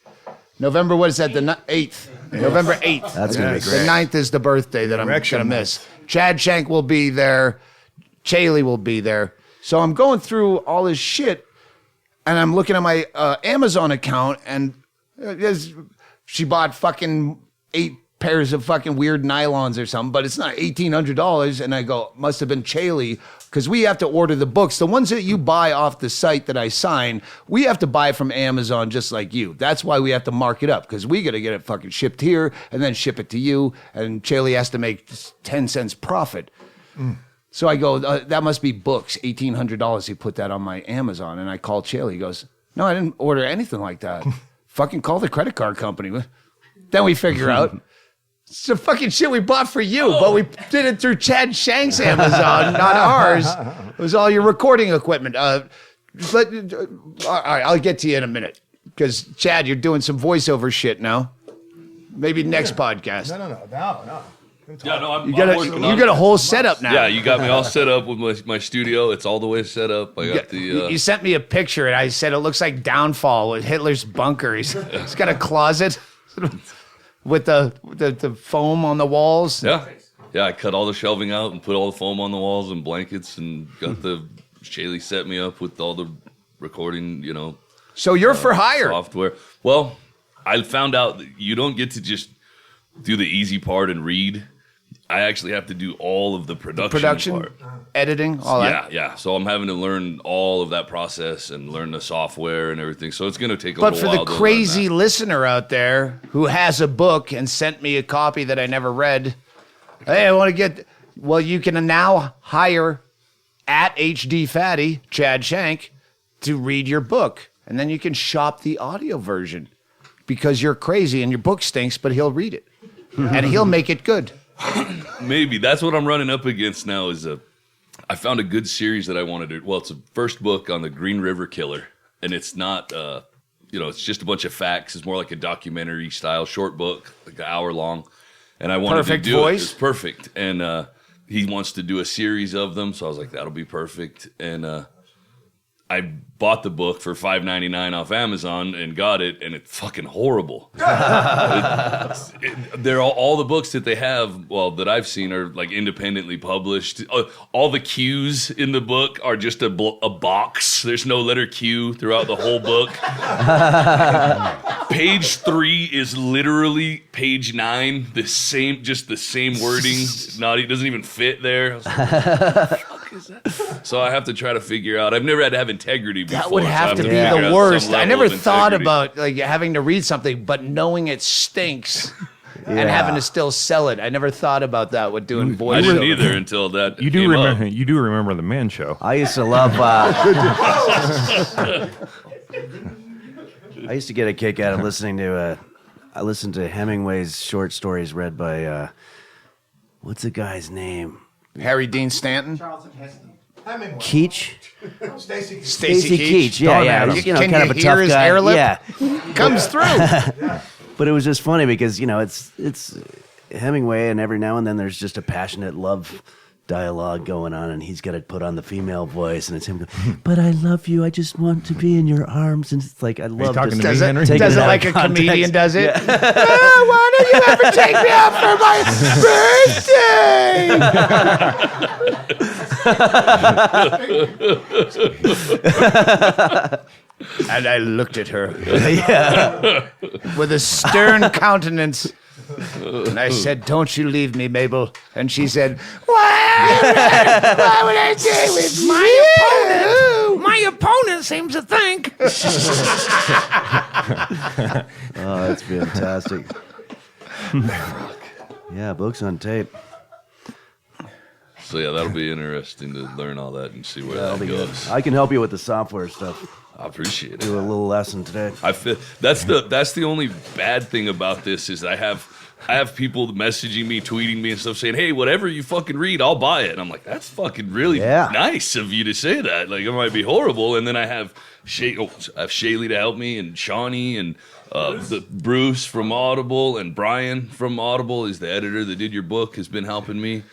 November. What is that? The 8th, November 8th. That's gonna be great. The 9th is the birthday that I'm gonna miss. Chad Shank will be there. Chaille will be there. So I'm going through all this shit, and I'm looking at my Amazon account, and she bought fucking 8 pairs of fucking weird nylons or something, but it's not $1,800. And I go, must have been Chaille, because we have to order the books. The ones that you buy off the site that I sign, we have to buy from Amazon just like you. That's why we have to mark it up, because we got to get it fucking shipped here and then ship it to you. And Chaille has to make 10 cents profit. So I go, that must be books, $1,800. He put that on my Amazon. And I called Chaille. He goes, no, I didn't order anything like that. Fucking call the credit card company. Then we figure out it's the fucking shit we bought for you, but we did it through Chad Shank's Amazon, not ours. It was all your recording equipment. All right, I'll get to you in a minute, because Chad, you're doing some voiceover shit now. Maybe next podcast. No. Yeah, no, I'm You working on got a it. whole setup now. Yeah, you got me all set up with my studio. It's all the way set up. I got the. You sent me a picture, and I said it looks like Downfall with Hitler's bunker. He's got a closet with the foam on the walls. Yeah, I cut all the shelving out and put all the foam on the walls and blankets, and got the Chaille set me up with all the recording. So you're for hire. Software. Well, I found out that you don't get to just do the easy part and read. I actually have to do all of the production part. Editing, all that. Yeah. So I'm having to learn all of that process and learn the software and everything. So it's going to take a But little for while. the crazy listener out there who has a book and sent me a copy that I never read, hey, I want to get. Well, you can now hire at HD Fatty Chad Shank to read your book, and then you can shop the audio version because you're crazy and your book stinks, but he'll read it and he'll make it good. Maybe that's what I'm running up against now. I found a good series that I wanted to. Well, it's a first book on the Green River Killer, and it's not. It's just a bunch of facts. It's more like a documentary style short book, like an hour long. And I wanted Perfect to do voice. it. It's perfect, and he wants to do a series of them. So I was like, that'll be perfect. And I bought the book for $5.99 off Amazon and got it, and it's fucking horrible. They're all the books that they have, well, that I've seen are like independently published. All the Q's in the book are just a box. There's no letter Q throughout the whole book. Page 3 is literally page 9. The same wording. It doesn't even fit there. I was like, what the fuck is that? So I have to try to figure out. I've never had to have integrity before. That would so I have to be figure the out worst. some I level never of thought integrity. about like having to read something, but knowing it stinks and having to still sell it. I never thought about that with doing I voiceover. didn't either until that. You do came remember? up. You do remember the Man Show? I used to love. I used to get a kick out of listening to. I listened to Hemingway's short stories read by. What's the guy's name? Harry Dean Stanton, Charlton Heston. Hemingway. Keach. Stacy Keach. Stacey Keach. Yeah, Darn yeah. Adams. You know, Can kind you of a hear tough his guy. air lip? Yeah. Comes through. But it was just funny because it's Hemingway, and every now and then there's just a passionate love dialogue going on, and he's got to put on the female voice, and it's him going, "But I love you. I just want to be in your arms." And it's like I love. talking just to me, Does Henry? it, taking does it out like of a comedian context. does it? Yeah. Oh, why don't you ever take me out for my birthday? And I looked at her with a stern countenance. And I said, "Don't you leave me, Mabel." And she said, why would I stay with my opponent seems to think. Oh, that's fantastic. Yeah, books on tape. So yeah, that'll be interesting to learn all that and see where That'll that be good. goes. I can help you with the software stuff. I appreciate it. Do a little lesson today. I feel that's the only bad thing about this is I have people messaging me, tweeting me and stuff saying, "Hey, whatever you fucking read, I'll buy it." And I'm like, that's fucking really nice of you to say that. Like, it might be horrible. And then I have Chaille to help me, and Shawnee, and the Bruce from Audible, and Brian from Audible is the editor that did your book, has been helping me.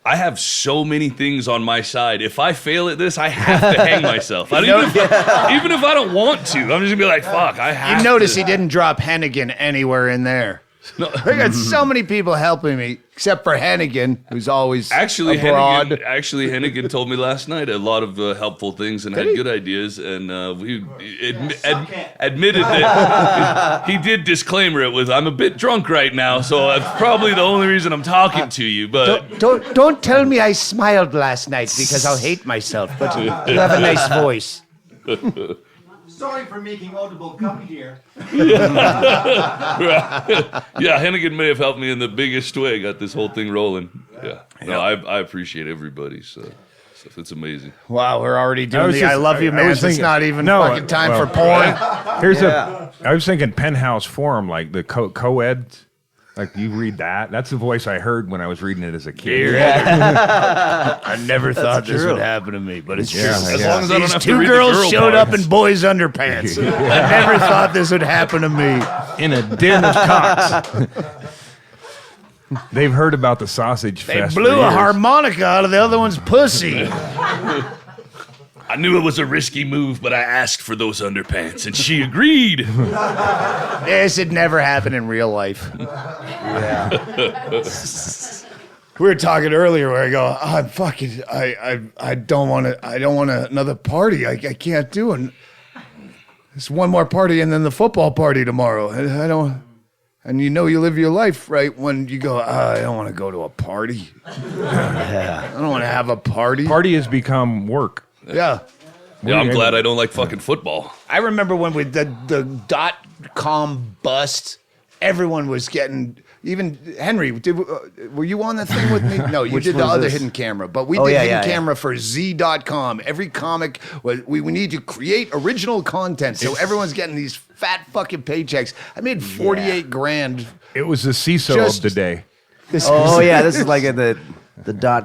I have so many things on my side. If I fail at this, I have to hang myself. Even if I don't want to, I'm just gonna be like, fuck, I have You notice to. he didn't drop Hennigan anywhere in there. I got so many people helping me, except for Hennigan, who's always abroad. Hennigan told me last night a lot of helpful things and had good ideas, and we admitted that he did disclaimer it with, I'm a bit drunk right now, so that's probably the only reason I'm talking to you, but... Don't tell me I smiled last night, because I'll hate myself, but you have a nice voice. Sorry for making audible come here. Yeah, Hennigan may have helped me in the biggest way. Got this whole thing rolling. Yeah. No, I appreciate everybody. So it's amazing. Wow, we're already doing I love you, man. It's not even fucking time for porn. I was thinking Penthouse Forum, like the co-ed. Like, you read that? That's the voice I heard when I was reading it as a kid. I never thought this would happen to me, but it's true. As long as I don't have to Two read girls the girl showed up parts. in boys' underpants. I never thought this would happen to me. In a den of cocks. They've heard about the sausage They fest. blew for a years. harmonica out of the other one's pussy. I knew it was a risky move, but I asked for those underpants, and she agreed. This had never happened in real life. We were talking earlier where I go, I'm fucking, I don't want another party. I can't do it. It's one more party and then the football party tomorrow. I don't, and you know you live your life, right? When you go, I don't want to go to a party. I don't want to have a party. Party has become work. Yeah. Yeah, I'm glad I don't like fucking football. I remember when we did the .com bust, everyone was getting, even Henry, were you on the thing with me? No, you did the other hidden camera, but we did hidden camera for Z.com. Every comic, we need to create original content, so everyone's getting these fat fucking paychecks. I made 48 grand. It was the CISO of the day. This is like at the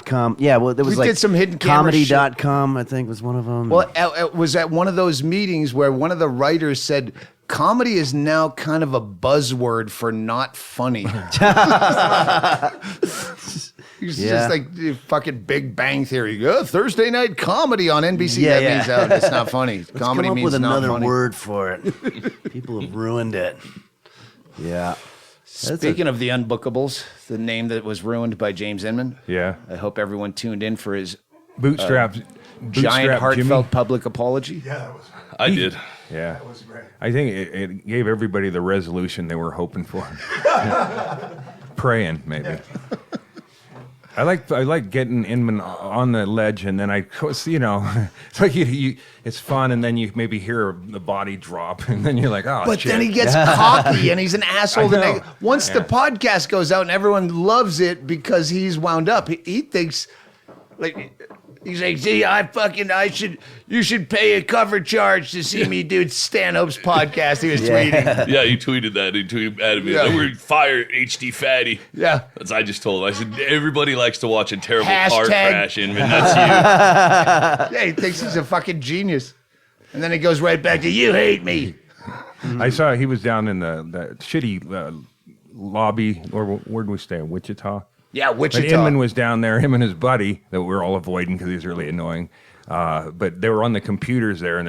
.com. Yeah, well, there was We did some hidden camera comedy.com, I think was one of them. Well, it was at one of those meetings where one of the writers said, comedy is now kind of a buzzword for not funny. He's just like fucking Big Bang Theory. Thursday night comedy on NBC. That means it's not funny. Let's Comedy come up means with not another funny. word for it. People have ruined it. Yeah. Speaking of the unbookables, the name that was ruined by James Inman. Yeah. I hope everyone tuned in for his Bootstrap giant heartfelt Jimmy. public apology. Yeah, that was. I did. Yeah. That was great. I think it gave everybody the resolution they were hoping for. Praying, maybe. I like getting Inman on the ledge, and then it's like it's fun, and then you maybe hear the body drop, and then you're like, oh, But shit. then he gets cocky and he's an asshole. I know. Once the podcast goes out and everyone loves it because he's wound up, he thinks, like, he's like, see, you should pay a cover charge to see me do Stanhope's podcast. He was tweeting. Yeah, he tweeted that. He tweeted at me. Yeah. We're fire HD fatty. Yeah. That's I just told him. I said, everybody likes to watch a terrible car Hashtag- crash, Inman. That's you. Yeah, he thinks he's a fucking genius. And then he goes right back to, you hate me. I saw he was down in the shitty lobby, or where did we stay? Wichita? Yeah, But Wichita. Inman was down there, him and his buddy, that we were all avoiding because he was really annoying. But they were on the computers there, and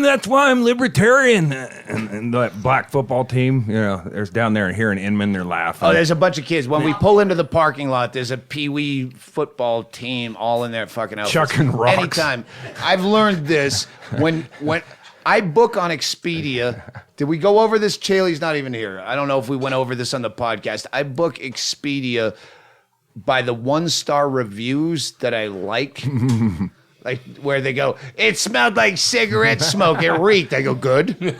that's why I'm libertarian. And that black football team, there's down there and hearing Inman, they're laughing. Oh, there's a bunch of kids. When we pull into the parking lot, there's a peewee football team all in their fucking outfits. Chucking rocks. Anytime. I've learned this when I book on Expedia. Did we go over this? Chaille's not even here. I don't know if we went over this on the podcast. I book Expedia by the 1-star reviews that I like. Like where they go, it smelled like cigarette smoke. It reeked. I go, good. Thing.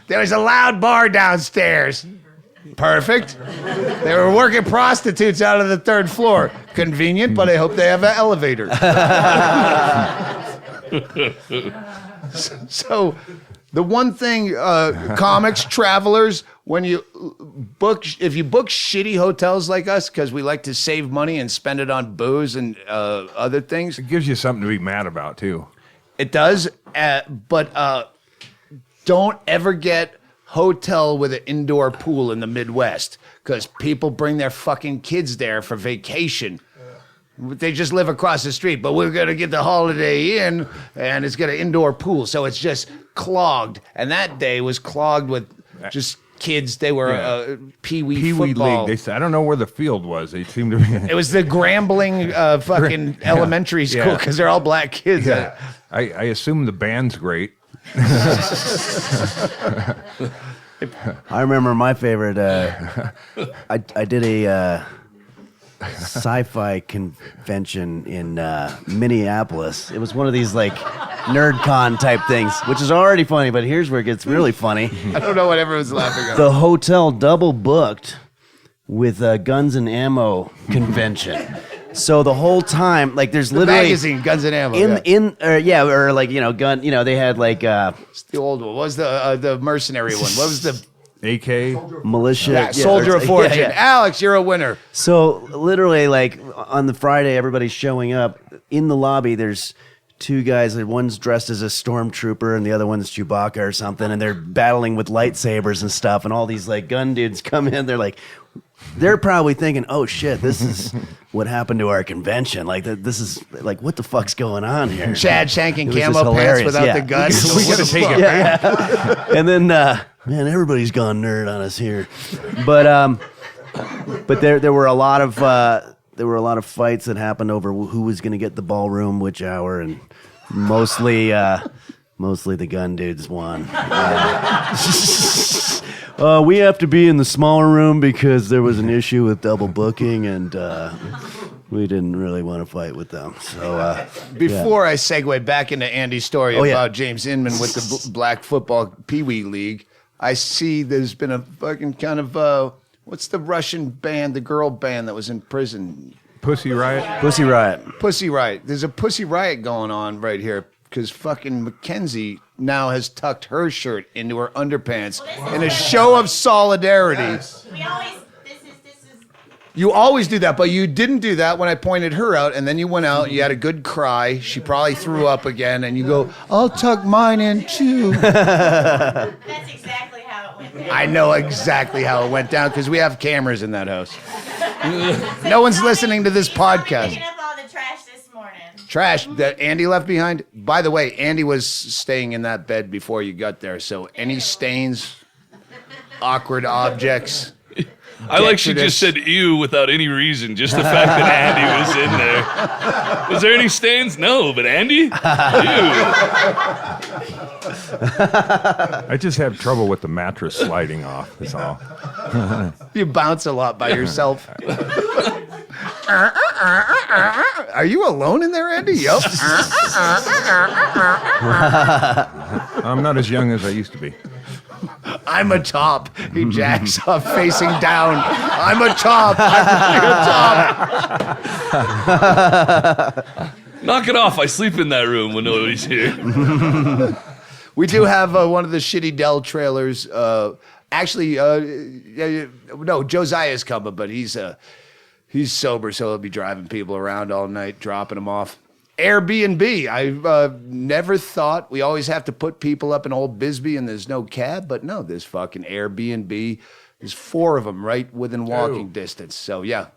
There was a loud bar downstairs. Perfect. They were working prostitutes out of the 3rd floor. Convenient, but I hope they have an elevator. So the one thing, comics, travelers, when you if you book shitty hotels like us, because we like to save money and spend it on booze and other things. It gives you something to be mad about, too. It does, but don't ever get hotel with an indoor pool in the Midwest, because people bring their fucking kids there for vacation. They just live across the street, but we're going to get the Holiday Inn, and it's got an indoor pool, so it's just clogged. And that day was clogged with just kids. They were Pee Wee football. League. They said, I don't know where the field was. They seemed to be. It was the Grambling fucking elementary school because they're all black kids. Yeah. I assume the band's great. I remember my favorite. I did a sci-fi convention in Minneapolis. It was one of these like NerdCon type things, which is already funny. But here's where it gets really funny. I don't know what everyone's laughing at. The hotel double booked with a guns and ammo convention. So the whole time, like, there's literally magazine Guns and Ammo. or like gun. They had like it's the old one. What was the mercenary one? What was the AK militia? Soldier of Fortune. Yeah. Alex, you're a winner. So literally, like on the Friday, everybody's showing up in the lobby. There's two guys. One's dressed as a stormtrooper, and the other one's Chewbacca or something, and they're battling with lightsabers and stuff. And all these like gun dudes come in. They're like. They're probably thinking, "Oh shit, this is what happened to our convention. Like, this is like, what the fuck's going on here?" Chad shanking camo pants without the gun. We gotta take it. Yeah. And then, man, everybody's gone nerd on us here. But there were a lot of fights that happened over who was going to get the ballroom, which hour, and mostly the gun dudes won. We have to be in the smaller room because there was an issue with double booking, and we didn't really want to fight with them. So before I segue back into Andy's story about James Inman with the Black Football Pee Wee League, I see there's been a fucking kind of what's the Russian band, the girl band that was in prison? Pussy Riot. Pussy Riot. Pussy Riot. There's a Pussy Riot going on right here. Because fucking Mackenzie now has tucked her shirt into her underpants in a show of solidarity. We always, this is. You always do that, but you didn't do that when I pointed her out, and then you went out, you had a good cry, she probably threw up again, and you go, I'll tuck mine in too. That's exactly how it went down. I know exactly how it went down, because we have cameras in that house. No one's listening to this podcast. Picking up all the trash this morning. Trash that Andy left behind. By the way, Andy was staying in that bed before you got there. So any stains, awkward objects. I like she just said ew without any reason. Just the fact that Andy was in there. Was there any stains? No, but Andy? Ew. I just have trouble with the mattress sliding off. That's all. You bounce a lot by yourself. Are you alone in there, Andy? Yep. I'm not as young as I used to be. I'm a top. He jacks off facing down. I'm a top. I'm really a top. Knock it off. I sleep in that room when nobody's here. We do have one of the Shitty Dell trailers. Actually, no, Josiah's coming, but he's sober, so he'll be driving people around all night, dropping them off. Airbnb. I've never thought we always have to put people up in old Bisbee and there's no cab, but no, there's fucking Airbnb. There's 4 of them right within walking distance. So, yeah.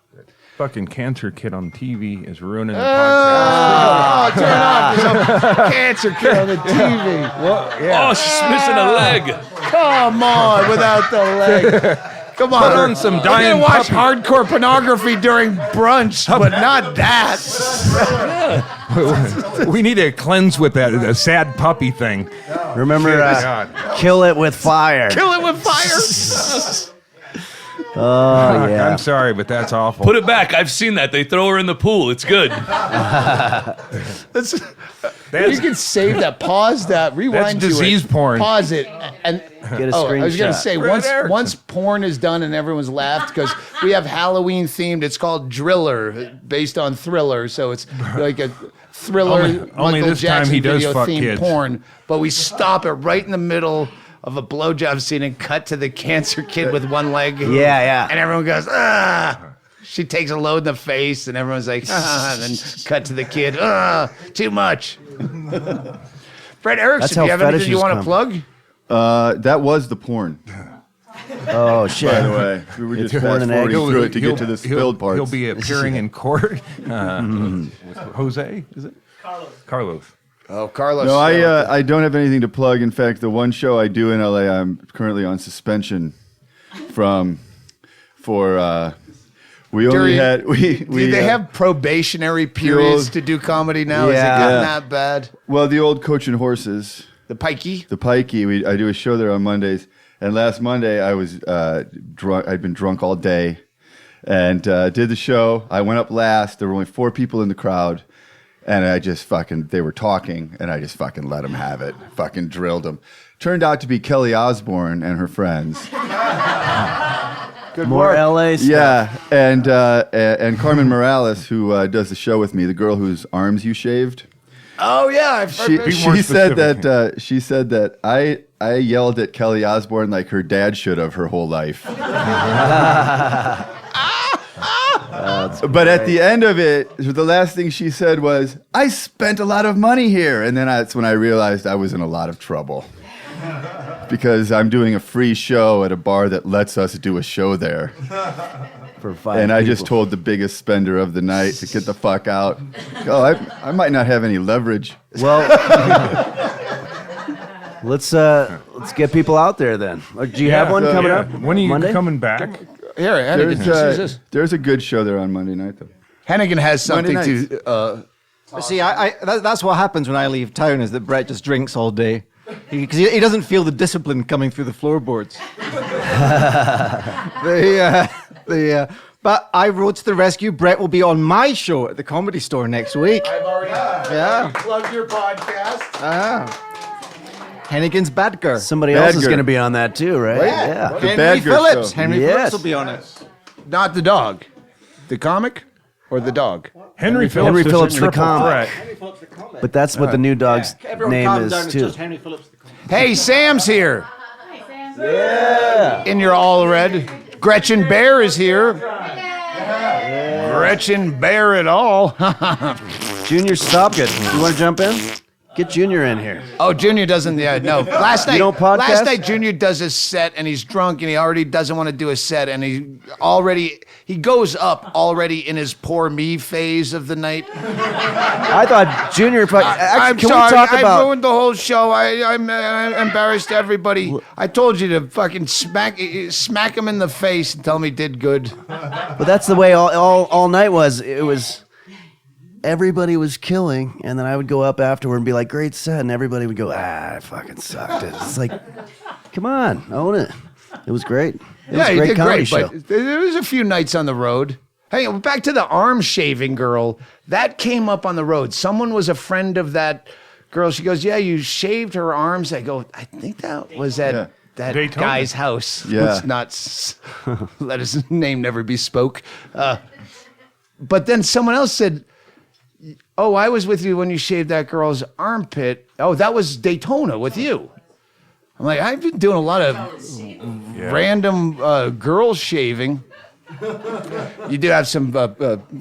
Fucking cancer kid on TV is ruining the podcast. Oh, turn off. There's a cancer kid on the TV. Well, yeah. Oh, she's missing a leg. Come on, without the leg. Come on. Put on some We're dying gonna watch puppy. hardcore pornography during brunch, but not that. We need to cleanse with that sad puppy thing. remember, kill it with fire. Kill it with fire. Oh yeah. I'm sorry, but that's awful. Put it back. I've seen that. They throw her in the pool. It's good. You can save that. Pause that. Rewind That's disease to it. porn. Pause it. And Get a I was gonna screenshot. say Right, Erickson. once porn is done and everyone's laughed because we have Halloween themed. It's called Driller, based on Thriller. So it's like a thriller. Only Michael this time Jackson he does video fuck themed kids. porn. But we stop it right in the middle of a blowjob scene and cut to the cancer kid with one leg. Yeah. And everyone goes, ah. She takes a load in the face, and everyone's like, ah. And then cut to the kid, ah, too much. Fred Erickson, That's do how you have anything you fetishes want to come. plug? That was the porn, Oh shit. by the way. We were just porn fast and forwarding eggs. through it to get to the spilled parts. He'll be appearing in court. With Jose, is it? Carlos. Oh, Carlos. No, I don't have anything to plug. In fact, the one show I do in LA, I'm currently on suspension we only had Do they have probationary periods to do comedy now? Is it gotten that bad? Well, the old Coach and Horses, the Pikey. I do a show there on Mondays, and last Monday I was drunk. I'd been drunk all day, and did the show. I went up last. There were only 4 people in the crowd, and I just they were talking, and I just fucking let them have it. Fucking drilled them. Turned out to be Kelly Osbourne and her friends. Good More LA stuff. Yeah, and Carmen Morales, who does the show with me, the girl whose arms you shaved. Oh yeah, I've heard that. She said that I yelled at Kelly Osbourne like her dad should have her whole life. But at the end of it, the last thing she said was, "I spent a lot of money here," and then that's when I realized I was in a lot of trouble. Because I'm doing a free show at a bar that lets us do a show there. For 5 and I people. just told the biggest spender of the night to get the fuck out. Oh, I might not have any leverage. Well, let's get people out there then. Do you have one coming up? When are you Monday? coming back? Here, Hennigan. There's a good show there on Monday night, though. Hennigan has something Monday to... See, that's what happens when I leave town, is that Brett just drinks all day. Because he doesn't feel the discipline coming through the floorboards. But I rode to the rescue. Brett will be on my show at the Comedy Store next week. I've already plugged your podcast. Hennigan's Bad Girl. Somebody else is going to be on that too, right? Yeah. The Henry Bad Girl Phillips. show. Henry Phillips will be on it. Not the dog. The comic or the dog? Henry Phillips is a the triple comic. threat. But that's what the new dog's name is too. Hey, Sam's here. In your all red. Gretchen Bear is here. Gretchen Bear it all. Junior, stop it. You want to jump in? Get Junior in here. Oh, Junior doesn't. Yeah, no. Last night, don't podcast? last night Junior does his set and he's drunk and he already doesn't want to do a set and he goes up already in his poor me phase of the night. I thought Junior. I'm Can sorry. we talk I about? ruined the whole show. I'm embarrassed everybody. I told you to fucking smack him in the face and tell him he did good. But that's the way all night was. It was. Everybody was killing, and then I would go up afterward and be like, "Great set," and everybody would go, I fucking sucked it." It's like, come on, own it. It was great. It was a great comedy show. But there was a few nights on the road. Hey, back to the arm shaving girl. That came up on the road. Someone was a friend of that girl. She goes, "Yeah, you shaved her arms." I go, "I think that was at that Daytona. guy's house." Yeah. Let's not let his name never be spoke. But then someone else said, "Oh, I was with you when you shaved that girl's armpit." Oh, that was Daytona with you. I'm like, I've been doing a lot of random girl shaving. You do have some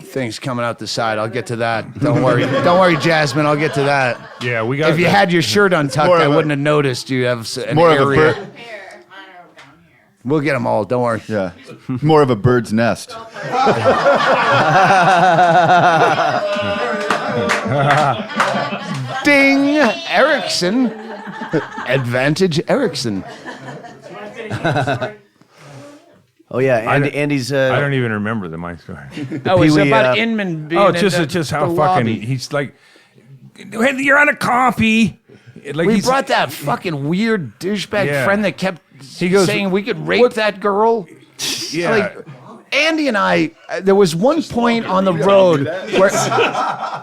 things coming out the side. I'll get to that. Don't worry, Jasmine. I'll get to that. Yeah, we got. If you had your shirt untucked, I wouldn't have noticed. You have an More of a area. bird. We'll get them all. Don't worry. Yeah, more of a bird's nest. Ding! Erickson. Advantage Erickson. Oh yeah, Andy's. I don't even remember my story. Oh, it's Pee-wee, about Inman being Oh, in just how the fucking lobby. he's like, "Hey, you're on a coffee." Like We he's- brought that fucking weird douchebag Yeah. friend that kept He goes, saying we could rape that girl. Yeah. Like, Andy and I, there was one point on the road where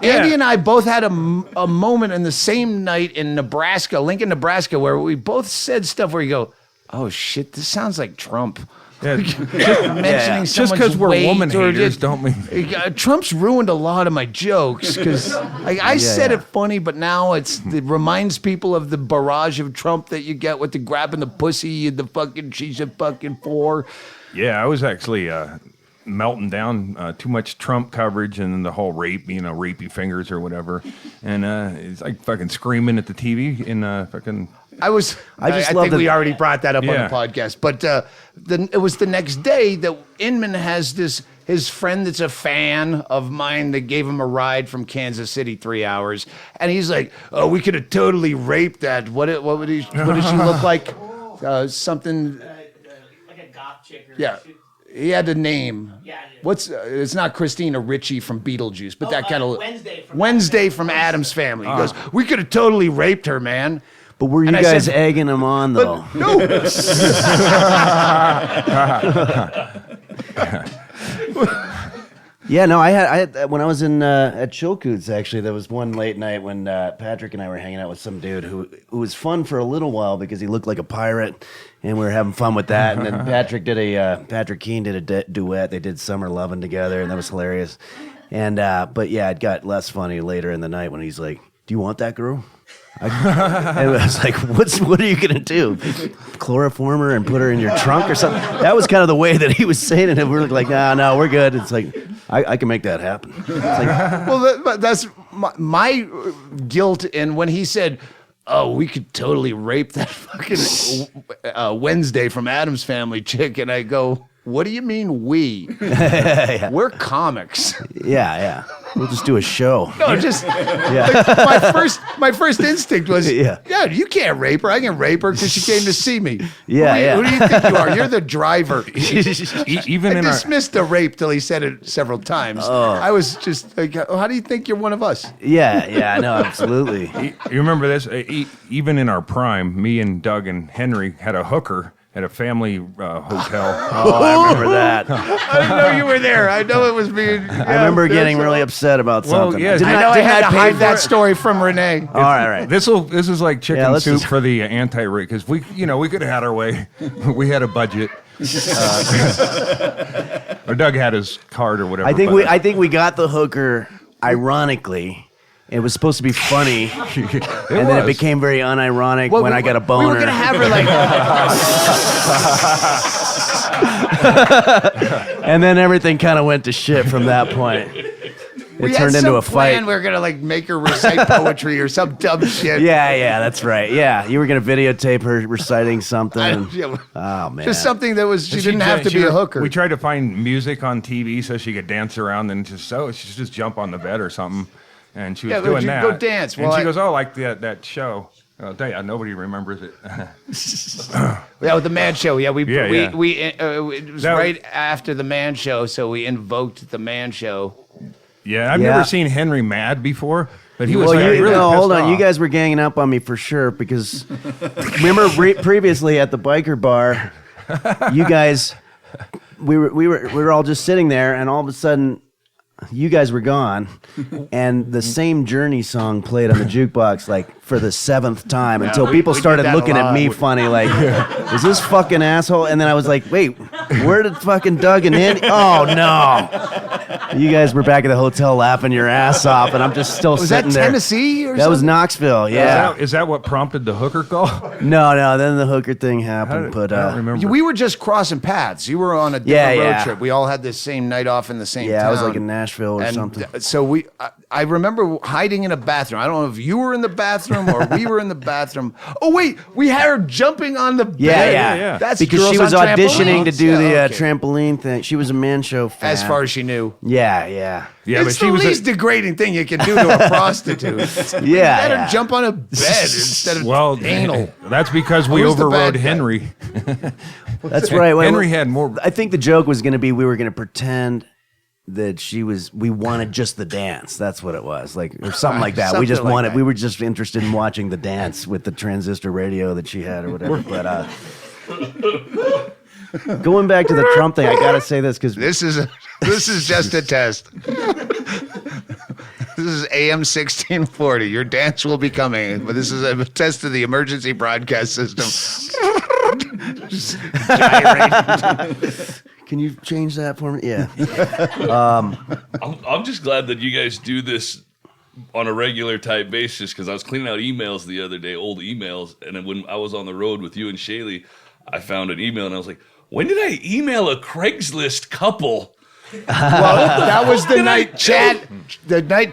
Andy and I both had a moment in the same night in Nebraska, Lincoln, Nebraska, where we both said stuff where you go, "Oh shit, this sounds like Trump." Yeah. Mentioning Just someone's because we're weight woman or haters, just- don't mean. Trump's ruined a lot of my jokes because I said it funny, but now it reminds people of the barrage of Trump that you get with the grabbing the pussy and the fucking she's a fucking four. Yeah, I was actually melting down too much Trump coverage and then the whole rape, rapey fingers or whatever, and it's like fucking screaming at the TV in fucking. I think we already brought that up on Yeah. the podcast, but it was the next day that Inman has his friend that's a fan of mine that gave him a ride from Kansas City 3 hours, and he's like, "Oh, we could have totally raped that. What does she look like? Something." Like a goth chick. Yeah. He had a name. Yeah. It's not Christina Ricci from Beetlejuice, but that kind of Wednesday from Addams Family. He goes, we could have totally raped her, man. But were you And I guys said- egging him on though? No. Yeah, no, I had when I was in at Chilcoots, actually, there was one late night when Patrick and I were hanging out with some dude who was fun for a little while because he looked like a pirate, and we were having fun with that. And then Patrick Keane did a duet. They did Summer Lovin' together, and that was hilarious. And but yeah, it got less funny later in the night when he's like, "Do you want that girl?" And I was like, what are you gonna do? Chloroform her and put her in your trunk or something? That was kind of the way that he was saying it. And we were like, no, we're good. It's like, I can make that happen. It's like, Well, that's my guilt. And when he said, "Oh, we could totally rape that fucking Wednesday from Addams Family chick," and I go, "What do you mean we? We're comics." yeah. We'll just do a show. No, just Yeah. like, my first instinct was, Yeah. you can't rape her. I can rape her because she came to see me. Yeah, Who do you think you are? You're the driver. Even I in our dismissed the rape till he said it several times. I was just like, how do you think you're one of us? Yeah, no, absolutely. You remember this? Even in our prime, me and Doug and Henry had a hooker at a family hotel. Oh, I remember that. I didn't know you were there. I know it was me. I remember getting really upset about something. yeah, Didn't I know I didn't had to pay hide for that it? story from Renee. All right. This is like chicken Yeah, let's soup just- for the anti-rape because we could have had our way. We had a budget. Or Doug had his card or whatever. I think we got the hooker ironically. It was supposed to be funny, and then it became very unironic when I got a boner. We were gonna have her like, and then everything kind of went to shit from that point. we It had turned some into a plan. fight. We were gonna like make her recite poetry or some dumb shit. Yeah, that's right. Yeah, you were gonna videotape her reciting something. Yeah. Oh man, Just something that was she didn't have to she- be a hooker. We tried to find music on TV so she could dance around and she just jump on the bed or something. And she was Yeah, but doing you that. go dance. And Well, she I- goes, "Oh, like that show." I'll tell you, nobody remembers it. Yeah, with the Man Show. Yeah, it was That- right after the Man Show, so we invoked the Man Show. Yeah, I've Yeah. never seen Henry mad before, but he was well, like, really no, hold pissed on. You off. guys were ganging up on me for sure because remember previously at the biker bar, you guys, we were all just sitting there, and all of a sudden, you guys were gone, and the same Journey song played on the jukebox like for the 7th time until people we did started that a looking at lot. me funny, like, "Is this fucking asshole?" And then I was like, "Wait, where did fucking Doug and Andy? Oh no!" You guys were back at the hotel laughing your ass off, and I'm just still Was that sitting there. Tennessee or That was something? Knoxville, yeah. Is that what prompted the hooker call? No, then the hooker thing I happened, but don't remember. We were just crossing paths. You were on a different road Yeah. trip. We all had the same night off in the same yeah, town. I was like in Nashville or and something. So I remember hiding in a bathroom. I don't know if you were in the bathroom or we were in the bathroom. Oh wait, we had her jumping on the bed. Yeah. That's Because she Girls was on auditioning to Trampolines? do Yeah, the okay. trampoline thing. She was a Man Show fan. As far as she knew. Yeah. Yeah, It's but she the was least degrading thing you can do to a prostitute. Yeah, Let yeah. her jump on a bed instead of anal. That's because we Who's the overrode bad guy? Henry. That's right. Henry had more. I think the joke was going to be we were going to pretend that we wanted just the dance. That's what it was, like, or something like that. We just Something like wanted. that. We were just interested in watching the dance with the transistor radio that she had or whatever. But going back to the Trump thing, I got to say this because This is just a test. This is AM 1640. Your dance will be coming, but this is a test of the emergency broadcast system. Just gyrate. can you change that for me? Yeah. I'm just glad that you guys do this on a regular type basis because I was cleaning out emails the other day, old emails, and then when I was on the road with you and Chaille, I found an email and I was like, when did I email a Craigslist couple? Well, that was the night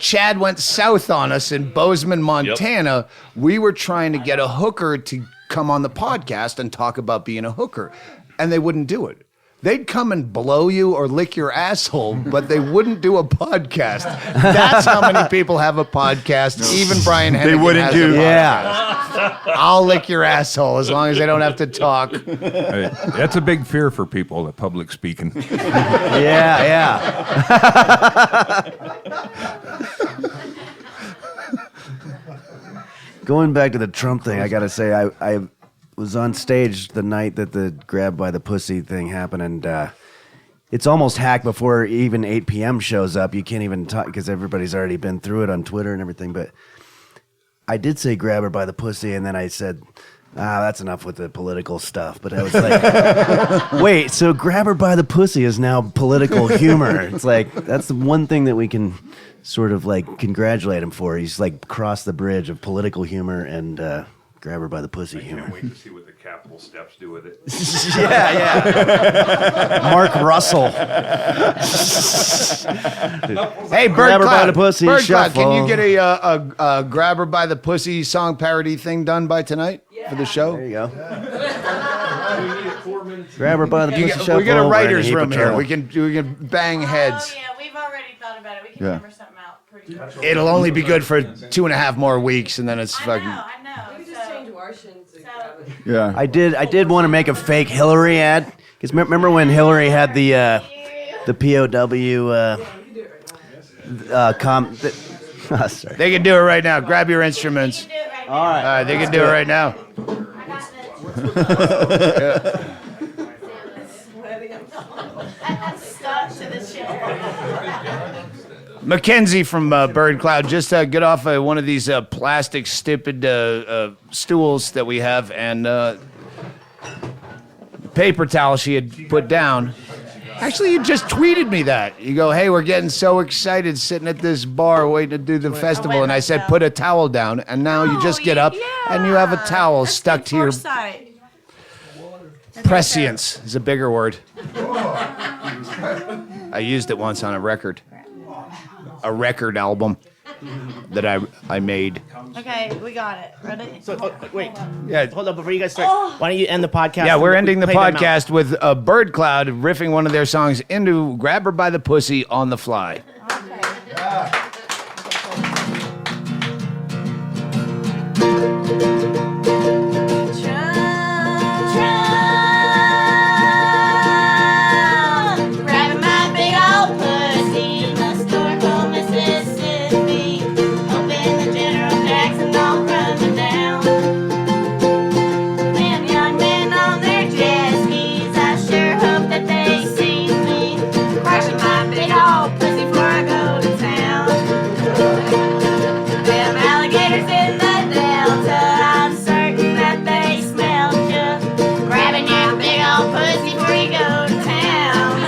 Chad went south on us in Bozeman, Montana. We were trying to get a hooker to come on the podcast and talk about being a hooker, and they wouldn't do it. they'd come and blow you or lick your asshole, but they wouldn't do a podcast. That's how many people have a podcast. Even Brian Hennigan wouldn't has do. a podcast. I'll lick your asshole as long as I don't have to talk. That's a big fear for people, the public speaking. Yeah. Going back to the Trump thing, I gotta say, I was on stage the night that the grab by the pussy thing happened, and it's almost hacked before even 8 p.m. shows up. You can't even talk because everybody's already been through it on Twitter and everything. But I did say grab her by the pussy, and then I said, that's enough with the political stuff. But I was like, wait, so grab her by the pussy is now political humor. It's like, that's the one thing that we can sort of like congratulate him for. He's like crossed the bridge of political humor and grab her by the pussy humor. Can't wait to see what the capital steps do with it. Yeah. Mark Russell. Hey, Grab her by the Birdcloud, pussy, Birdcloud, shuffle. can you get a grab her by the pussy song parody thing done by tonight for the show? There you go. Grab her by the pussy, shuffle. We got a we're in writer's heap of room here. trouble. We can bang heads. Oh, yeah, we've already thought about it. We can Yeah. hammer something out pretty quick. It'll only be good for 2.5 more weeks, and then it's fucking. I know. We can just change Washington to grab it. Yeah. I did want to make a fake Hillary ad. Because remember when Hillary had the POW sorry. They can do it right now. Grab your instruments. All right. They can do it right now. Stuck to the chair. Mackenzie from Birdcloud, just get off one of these plastic stupid stools that we have, and paper towel she had put down. Actually, you just tweeted me that. You go, hey, we're getting so excited sitting at this bar waiting to do the festival. And I said, put a towel down. And now you just get up and you have a towel stuck to your prescience is a bigger word. I used it once on a record album that I made. Okay, we got it. Ready? So, wait. Yeah. Hold up, before you guys start, why don't you end the podcast? Yeah, we're ending the Play them out. podcast with Birdcloud riffing one of their songs into Grab Her by the Pussy on the fly. Grabbing my big old pussy in the store called Mississippi. Hoping the General Jackson don't run me down. Them young men on their jet skis, I sure hope that they see me. Crushing my big old pussy before I go to town. Them alligators in the Delta, I'm certain that they smelled ya. Grabbing your big old pussy before you go to town.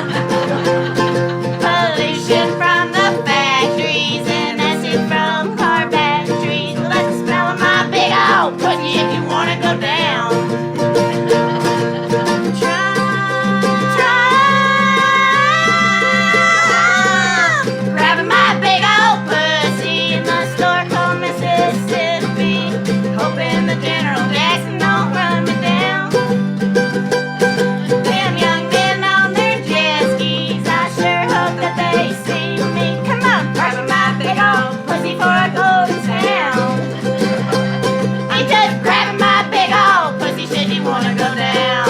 Pollution from the factories and acid from car batteries. Well, that's the smell of my big old pussy if you wanna go down. Grabbing my big old pussy in the store called Mississippi. Hoping the General Jackson don't run me down. Them young men on their jet skis, I sure hope that they see me. Come on, grabbing my big old pussy before I go to town. I'm just grabbing my big old pussy should you wanna go down.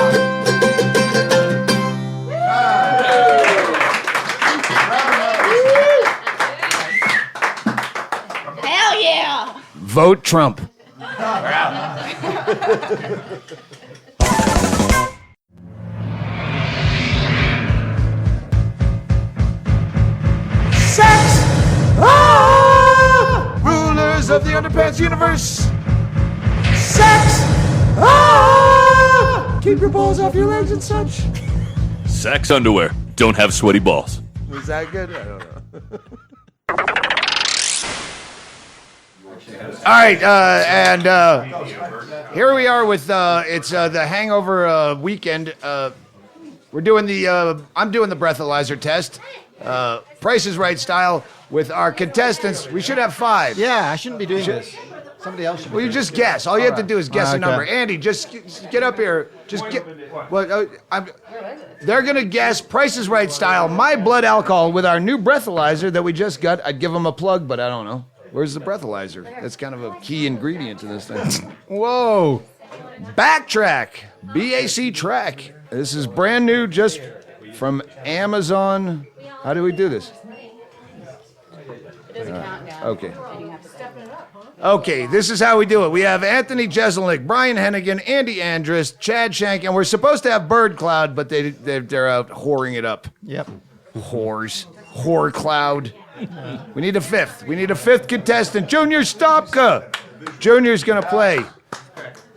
Hell yeah! Vote Trump. Rulers of the Underpants universe. Sex. Keep your balls off your legs and such. Sex underwear. Don't have sweaty balls. Was that good? I don't know. All right, and here we are with it's the Hangover weekend. We're doing I'm doing the breathalyzer test, Price is Right style with our contestants. We should have 5. Yeah, I shouldn't be doing this. Somebody else should be Well, you doing just guess. All you have to do is guess a Okay. number. Andy, just get up here. Just get. Well, they're gonna guess Price is Right style. My blood alcohol with our new breathalyzer that we just got. I'd give them a plug, but I don't know. Where's the breathalyzer? That's kind of a key ingredient to this thing. Whoa. Backtrack. BAC track. This is brand new, just from Amazon. How do we do this? Okay. Okay, this is how we do it. We have Anthony Jeselnik, Brian Hennigan, Andy Andrist, Chad Shank, and we're supposed to have Birdcloud, but they're out whoring it up. Yep. Whores. Whore cloud. We need a fifth. We need a fifth contestant. Junior Stopka. Junior's going to play.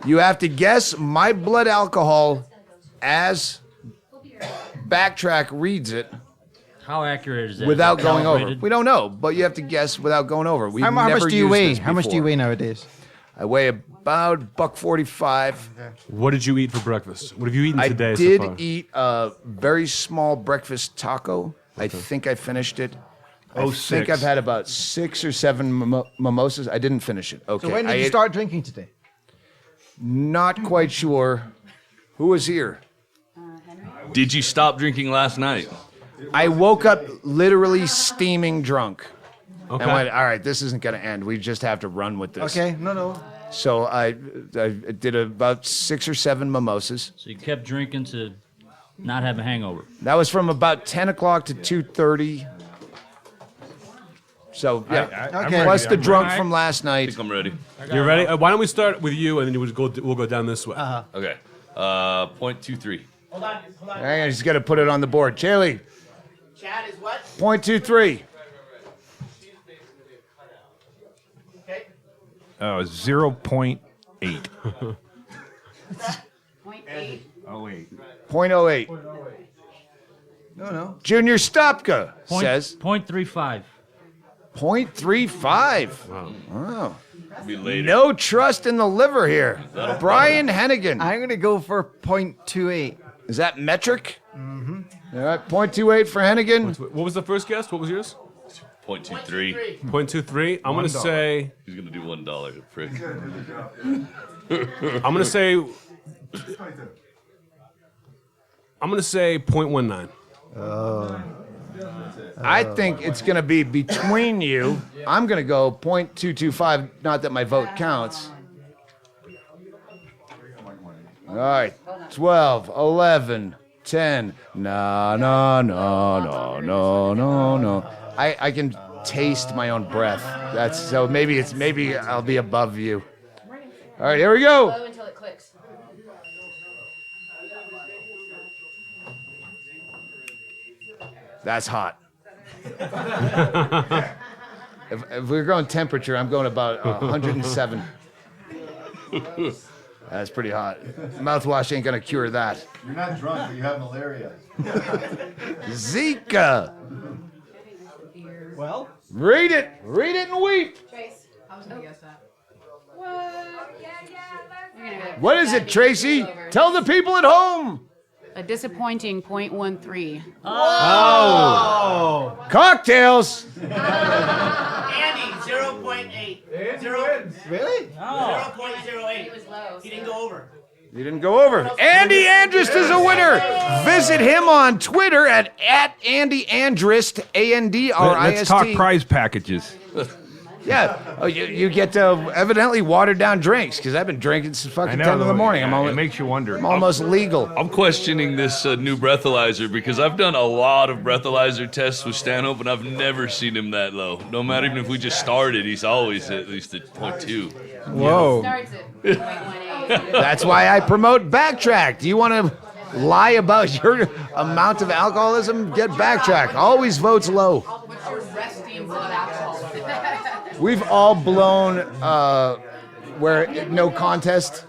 You have to guess my blood alcohol as Backtrack reads it. How accurate is that? Without Is that going over. calibrated? We don't know, but you have to guess without going over. We've How much never do you used weigh? this How much do you before. weigh nowadays? I weigh about $145. What did you eat for breakfast? What have you eaten I today did so far? eat a very small breakfast taco. I think I finished it. I think 06. I've had about 6 or 7 mimosas. I didn't finish it. Okay. So when I did you ate- start drinking today? Not quite sure. Who was here? Did you stop drinking last night? I woke up literally steaming drunk. Okay. And went, all right, this isn't going to end. We just have to run with this. Okay, no. So I did about 6 or 7 mimosas. So you kept drinking to not have a hangover. That was from about 10 o'clock to 2:30. So, yeah. Okay. Plus the drunk ready. from last I night. think I'm ready. You ready? Why don't we start with you, and then we'll go down this way. Okay. 0.23. Hold on. I just got to put it on the board. Chaille, Chad is what? 0.23. Okay. 0.8. 0.8. Oh, wait. 0.08. No. Junior Stopka says 0.35. 0.35. Wow. Be later. No trust in the liver here. Brian Hennigan. I'm going to go for 0.28. Is that metric? Mm-hmm. All right, 0.28 for Hennigan. What was the first guess? What was yours? 0.23. 0.23. I'm gonna say. He's gonna do $1, prick. I'm gonna say. I'm gonna say 0.19. I think it's going to be between you. I'm going to go 0.225. Not that my vote counts. All right, 12, 11, 10. No. I can taste my own breath. That's so maybe I'll be above you. All right, here we go. Blow until it clicks. That's hot. If we're going temperature, I'm going about 107. That's pretty hot. Mouthwash ain't gonna cure that. You're not drunk, but you have malaria. Zika. Well, Read it and weep. Trace. I was gonna guess that. What? What is it, Tracy? Tell the people at home. A disappointing 0.13. Cocktails. Andy, 0.8. really? 0.08. It was low. He didn't go over. You didn't go over. Andy Andrist is a winner. Visit him on Twitter at Andy Andrist, Andrist. Let's talk prize packages. Yeah. Oh, you get evidently watered down drinks because I've been drinking since fucking 10 in the morning. It makes you wonder. I'm almost legal. I'm questioning this new breathalyzer because I've done a lot of breathalyzer tests with Stanhope and I've never seen him that low. No matter even if we just started, he's always at least at 0.2. Whoa. Starts at 0.18. That's why I promote Backtrack. Do you want to lie about your amount of alcoholism? Get Backtrack. Always votes low. What's your resting blood alcohol? We've all blown where no contest,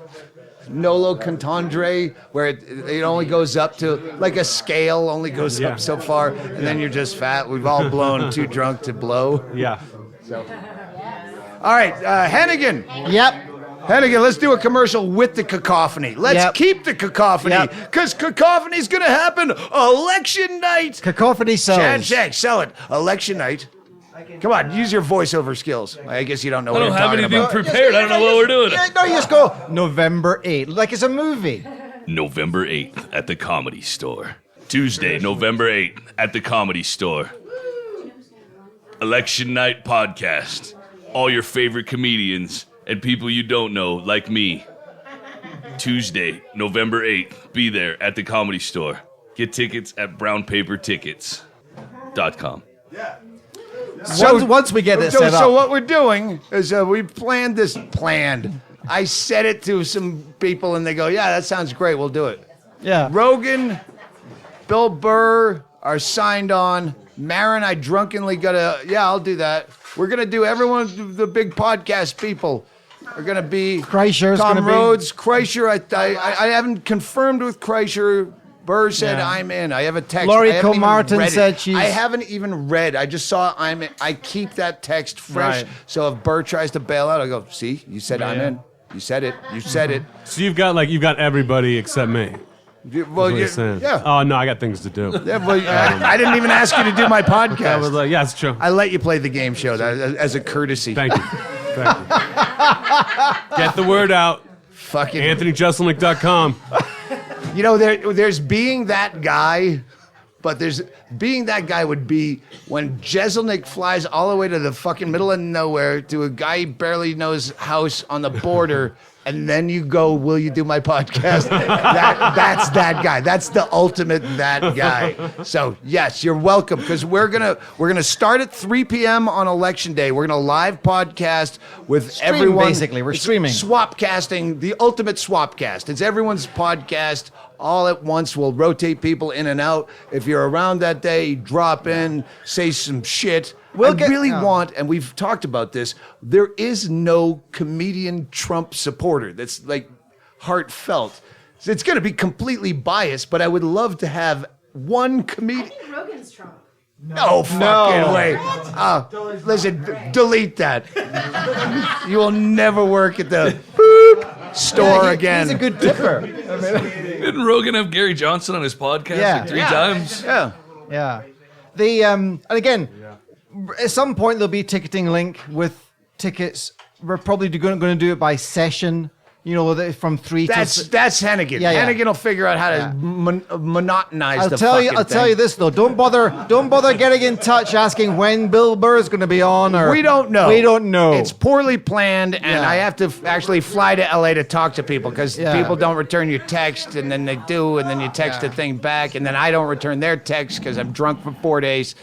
nolo contendere, where it only goes up to like a scale only goes up so far, and then you're just fat. We've all blown too drunk to blow. Yeah. So, all right, Hennigan. Yep. Hennigan, let's do a commercial with the cacophony. Let's keep the cacophony, because cacophony's gonna happen election night. Cacophony sells. Chad Shank, sell it. Election night. Come on, use your voiceover skills. I guess you don't know I what don't I'm have talking anything about. prepared. I don't know what we're doing. Yeah, no, you just go November 8th, like it's a movie. November 8th at the Comedy Store. Tuesday, November 8th at the Comedy Store. Election Night Podcast. All your favorite comedians and people you don't know, like me. Tuesday, November 8th. Be there at the Comedy Store. Get tickets at brownpapertickets.com. Once we get it set up. So what we're doing is we planned this. I said it to some people, and they go, yeah, that sounds great. We'll do it. Yeah. Rogan, Bill Burr are signed on. Marin, I drunkenly I'll do that. We're going to do everyone, the big podcast people are going to be. Kreischer's Tom gonna be. Rhodes, Kreischer. I haven't confirmed with Kreischer. Burr said I'm in. I have a text. Laurie I haven't even Kilmartin read it. said she's. I haven't even read. I just saw I'm in. I keep that text fresh. Right. So if Burr tries to bail out, I go, see, you said I'm in. You said it. You said it. So you've got everybody except me. Well, What you're saying. yeah. Oh no, I got things to do. Yeah, well, I didn't even ask you to do my podcast. I was like, yeah, it's true. I let you play the game show as a courtesy. Thank you. Thank you. Get the word out. Fucking AnthonyJeselnik.com. You know, there's being that guy, but there's being that guy would be when Jeselnik flies all the way to the fucking middle of nowhere to a guy he barely knows house on the border, and then you go, will you do my podcast? That's that guy. That's the ultimate that guy. So yes, you're welcome, because we're gonna start at 3 p.m. on election day. We're gonna live podcast with everyone. Basically, we're streaming. Swapcasting, the ultimate swapcast. It's everyone's podcast all at once. We'll rotate people in and out. If you're around that day, drop in, say some shit. I really want, and we've talked about this, there is no comedian Trump supporter that's like heartfelt. It's going to be completely biased, but I would love to have one comedian. Rogan's Trump. No fucking way. Listen, delete that. You will never work at the store again. He's a good tipper. Didn't Rogan have Gary Johnson on his podcast like 3 times? Yeah. Yeah. The and again, at some point there'll be a ticketing link with tickets. We're probably going to do it by session. You know, from 3 to. That's Hennigan. Yeah, yeah. Hennigan will figure out how to monotonize I'll the tell you. fucking I'll tell thing. you this though. Don't bother getting in touch asking when Bill Burr is going to be on. Or We don't know. We don't know. It's poorly planned, and Yeah. I have to actually fly to LA to talk to people because Yeah. people don't return your text, and then they do, and then you text the thing back, and then I don't return their text because I'm drunk for 4 days.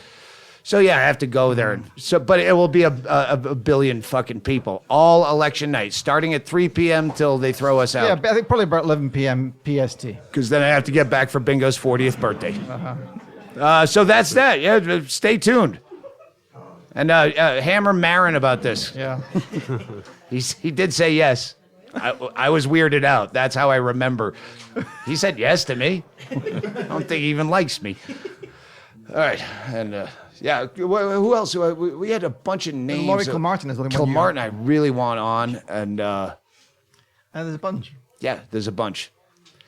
So yeah, I have to go there. So, but it will be a billion fucking people all election night, starting at 3 p.m. till they throw us out. Yeah, I think probably about 11 p.m. PST. Because then I have to get back for Bingo's 40th birthday. So that's that. Yeah, stay tuned. And hammer Marin about this. Yeah. He did say yes. I was weirded out. That's how I remember. He said yes to me. I don't think he even likes me. All right, and yeah, who else? We had a bunch of names. Laurie Kilmartin is the only one. Kilmartin, I really want on, and there's a bunch. Yeah, there's a bunch.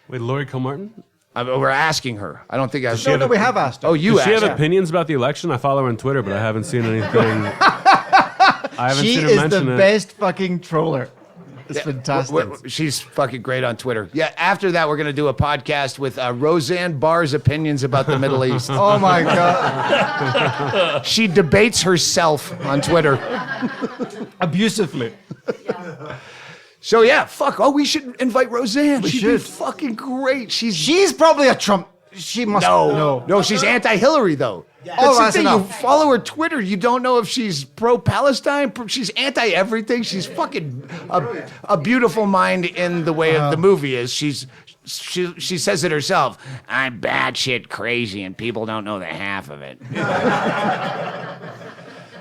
Wait, Laurie Kilmartin? We're asking her. I don't think I. No, we have asked her. Oh, you Does asked she have her. opinions about the election? I follow her on Twitter, but I haven't seen anything. I haven't She seen her is mention the it. best fucking troller. It's fantastic. She's fucking great on Twitter. Yeah, after that, we're going to do a podcast with Roseanne Barr's opinions about the Middle East. Oh, my God. She debates herself on Twitter. Abusively. So, yeah, fuck. Oh, we should invite Roseanne. We She'd should. be fucking great. She's probably a Trump. She must. No, she's anti-Hillary, though. Oh, That's that's the thing. You enough. follow her Twitter. You don't know if she's pro-Palestine. She's anti-everything. She's fucking a beautiful mind in the way of the movie is. She says it herself. I'm batshit crazy, and people don't know the half of it.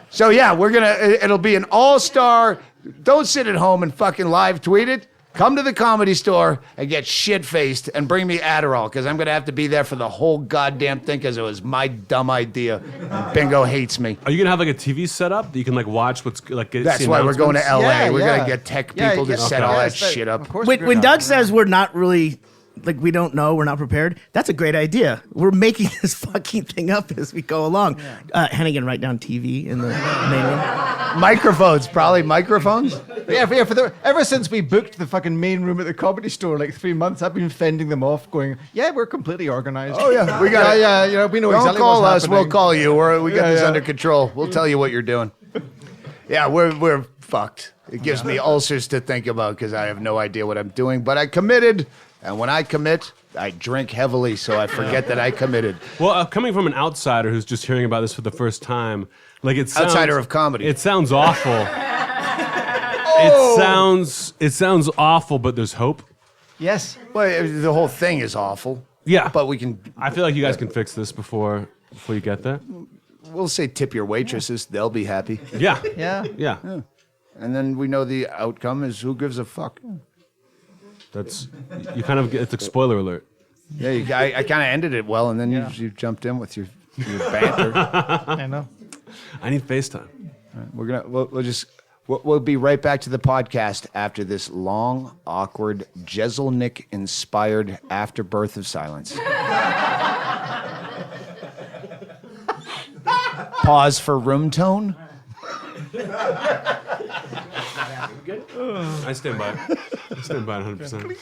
So yeah, it'll be an all-star. Don't sit at home and fucking live tweet it. Come to the Comedy Store and get shit-faced and bring me Adderall, because I'm going to have to be there for the whole goddamn thing because it was my dumb idea. Bingo hates me. Are you gonna have like a TV set up that you can like watch what's like? That's see why we're going to LA. announcements? We're going to get tech people to set all that shit up. When Doug says we're not really like we don't know, we're not prepared. That's a great idea. We're making this fucking thing up as we go along. Hannigan, write down TV in the main room. Microphones, probably microphones. Ever since we booked the fucking main room at the Comedy Store like 3 months, I've been fending them off, going, "Yeah, we're completely organized. Oh yeah, we got it. We know Don't exactly call what's us. We'll happening." call you. We got this under control. We'll tell you what you're doing. Yeah, we're fucked. It gives me ulcers to think about because I have no idea what I'm doing. But I committed, and when I commit, I drink heavily, so I forget that I committed. Well, coming from an outsider who's just hearing about this for the first time, like it sounds, Outsider of comedy. It sounds awful. It sounds awful, but there's hope. Yes. Well, the whole thing is awful. Yeah, but we can. I feel like you guys can fix this before you get there. We'll say tip your waitresses; they'll be happy. Yeah. Yeah. And then we know the outcome is who gives a fuck. That's you kind of get it's a spoiler alert. Yeah, I kind of ended it well, and then you jumped in with your banter. I know. I need FaceTime. We'll be right back to the podcast after this long, awkward, Jeselnik inspired afterbirth of silence. Pause for room tone. I stand by. I stand by 100%.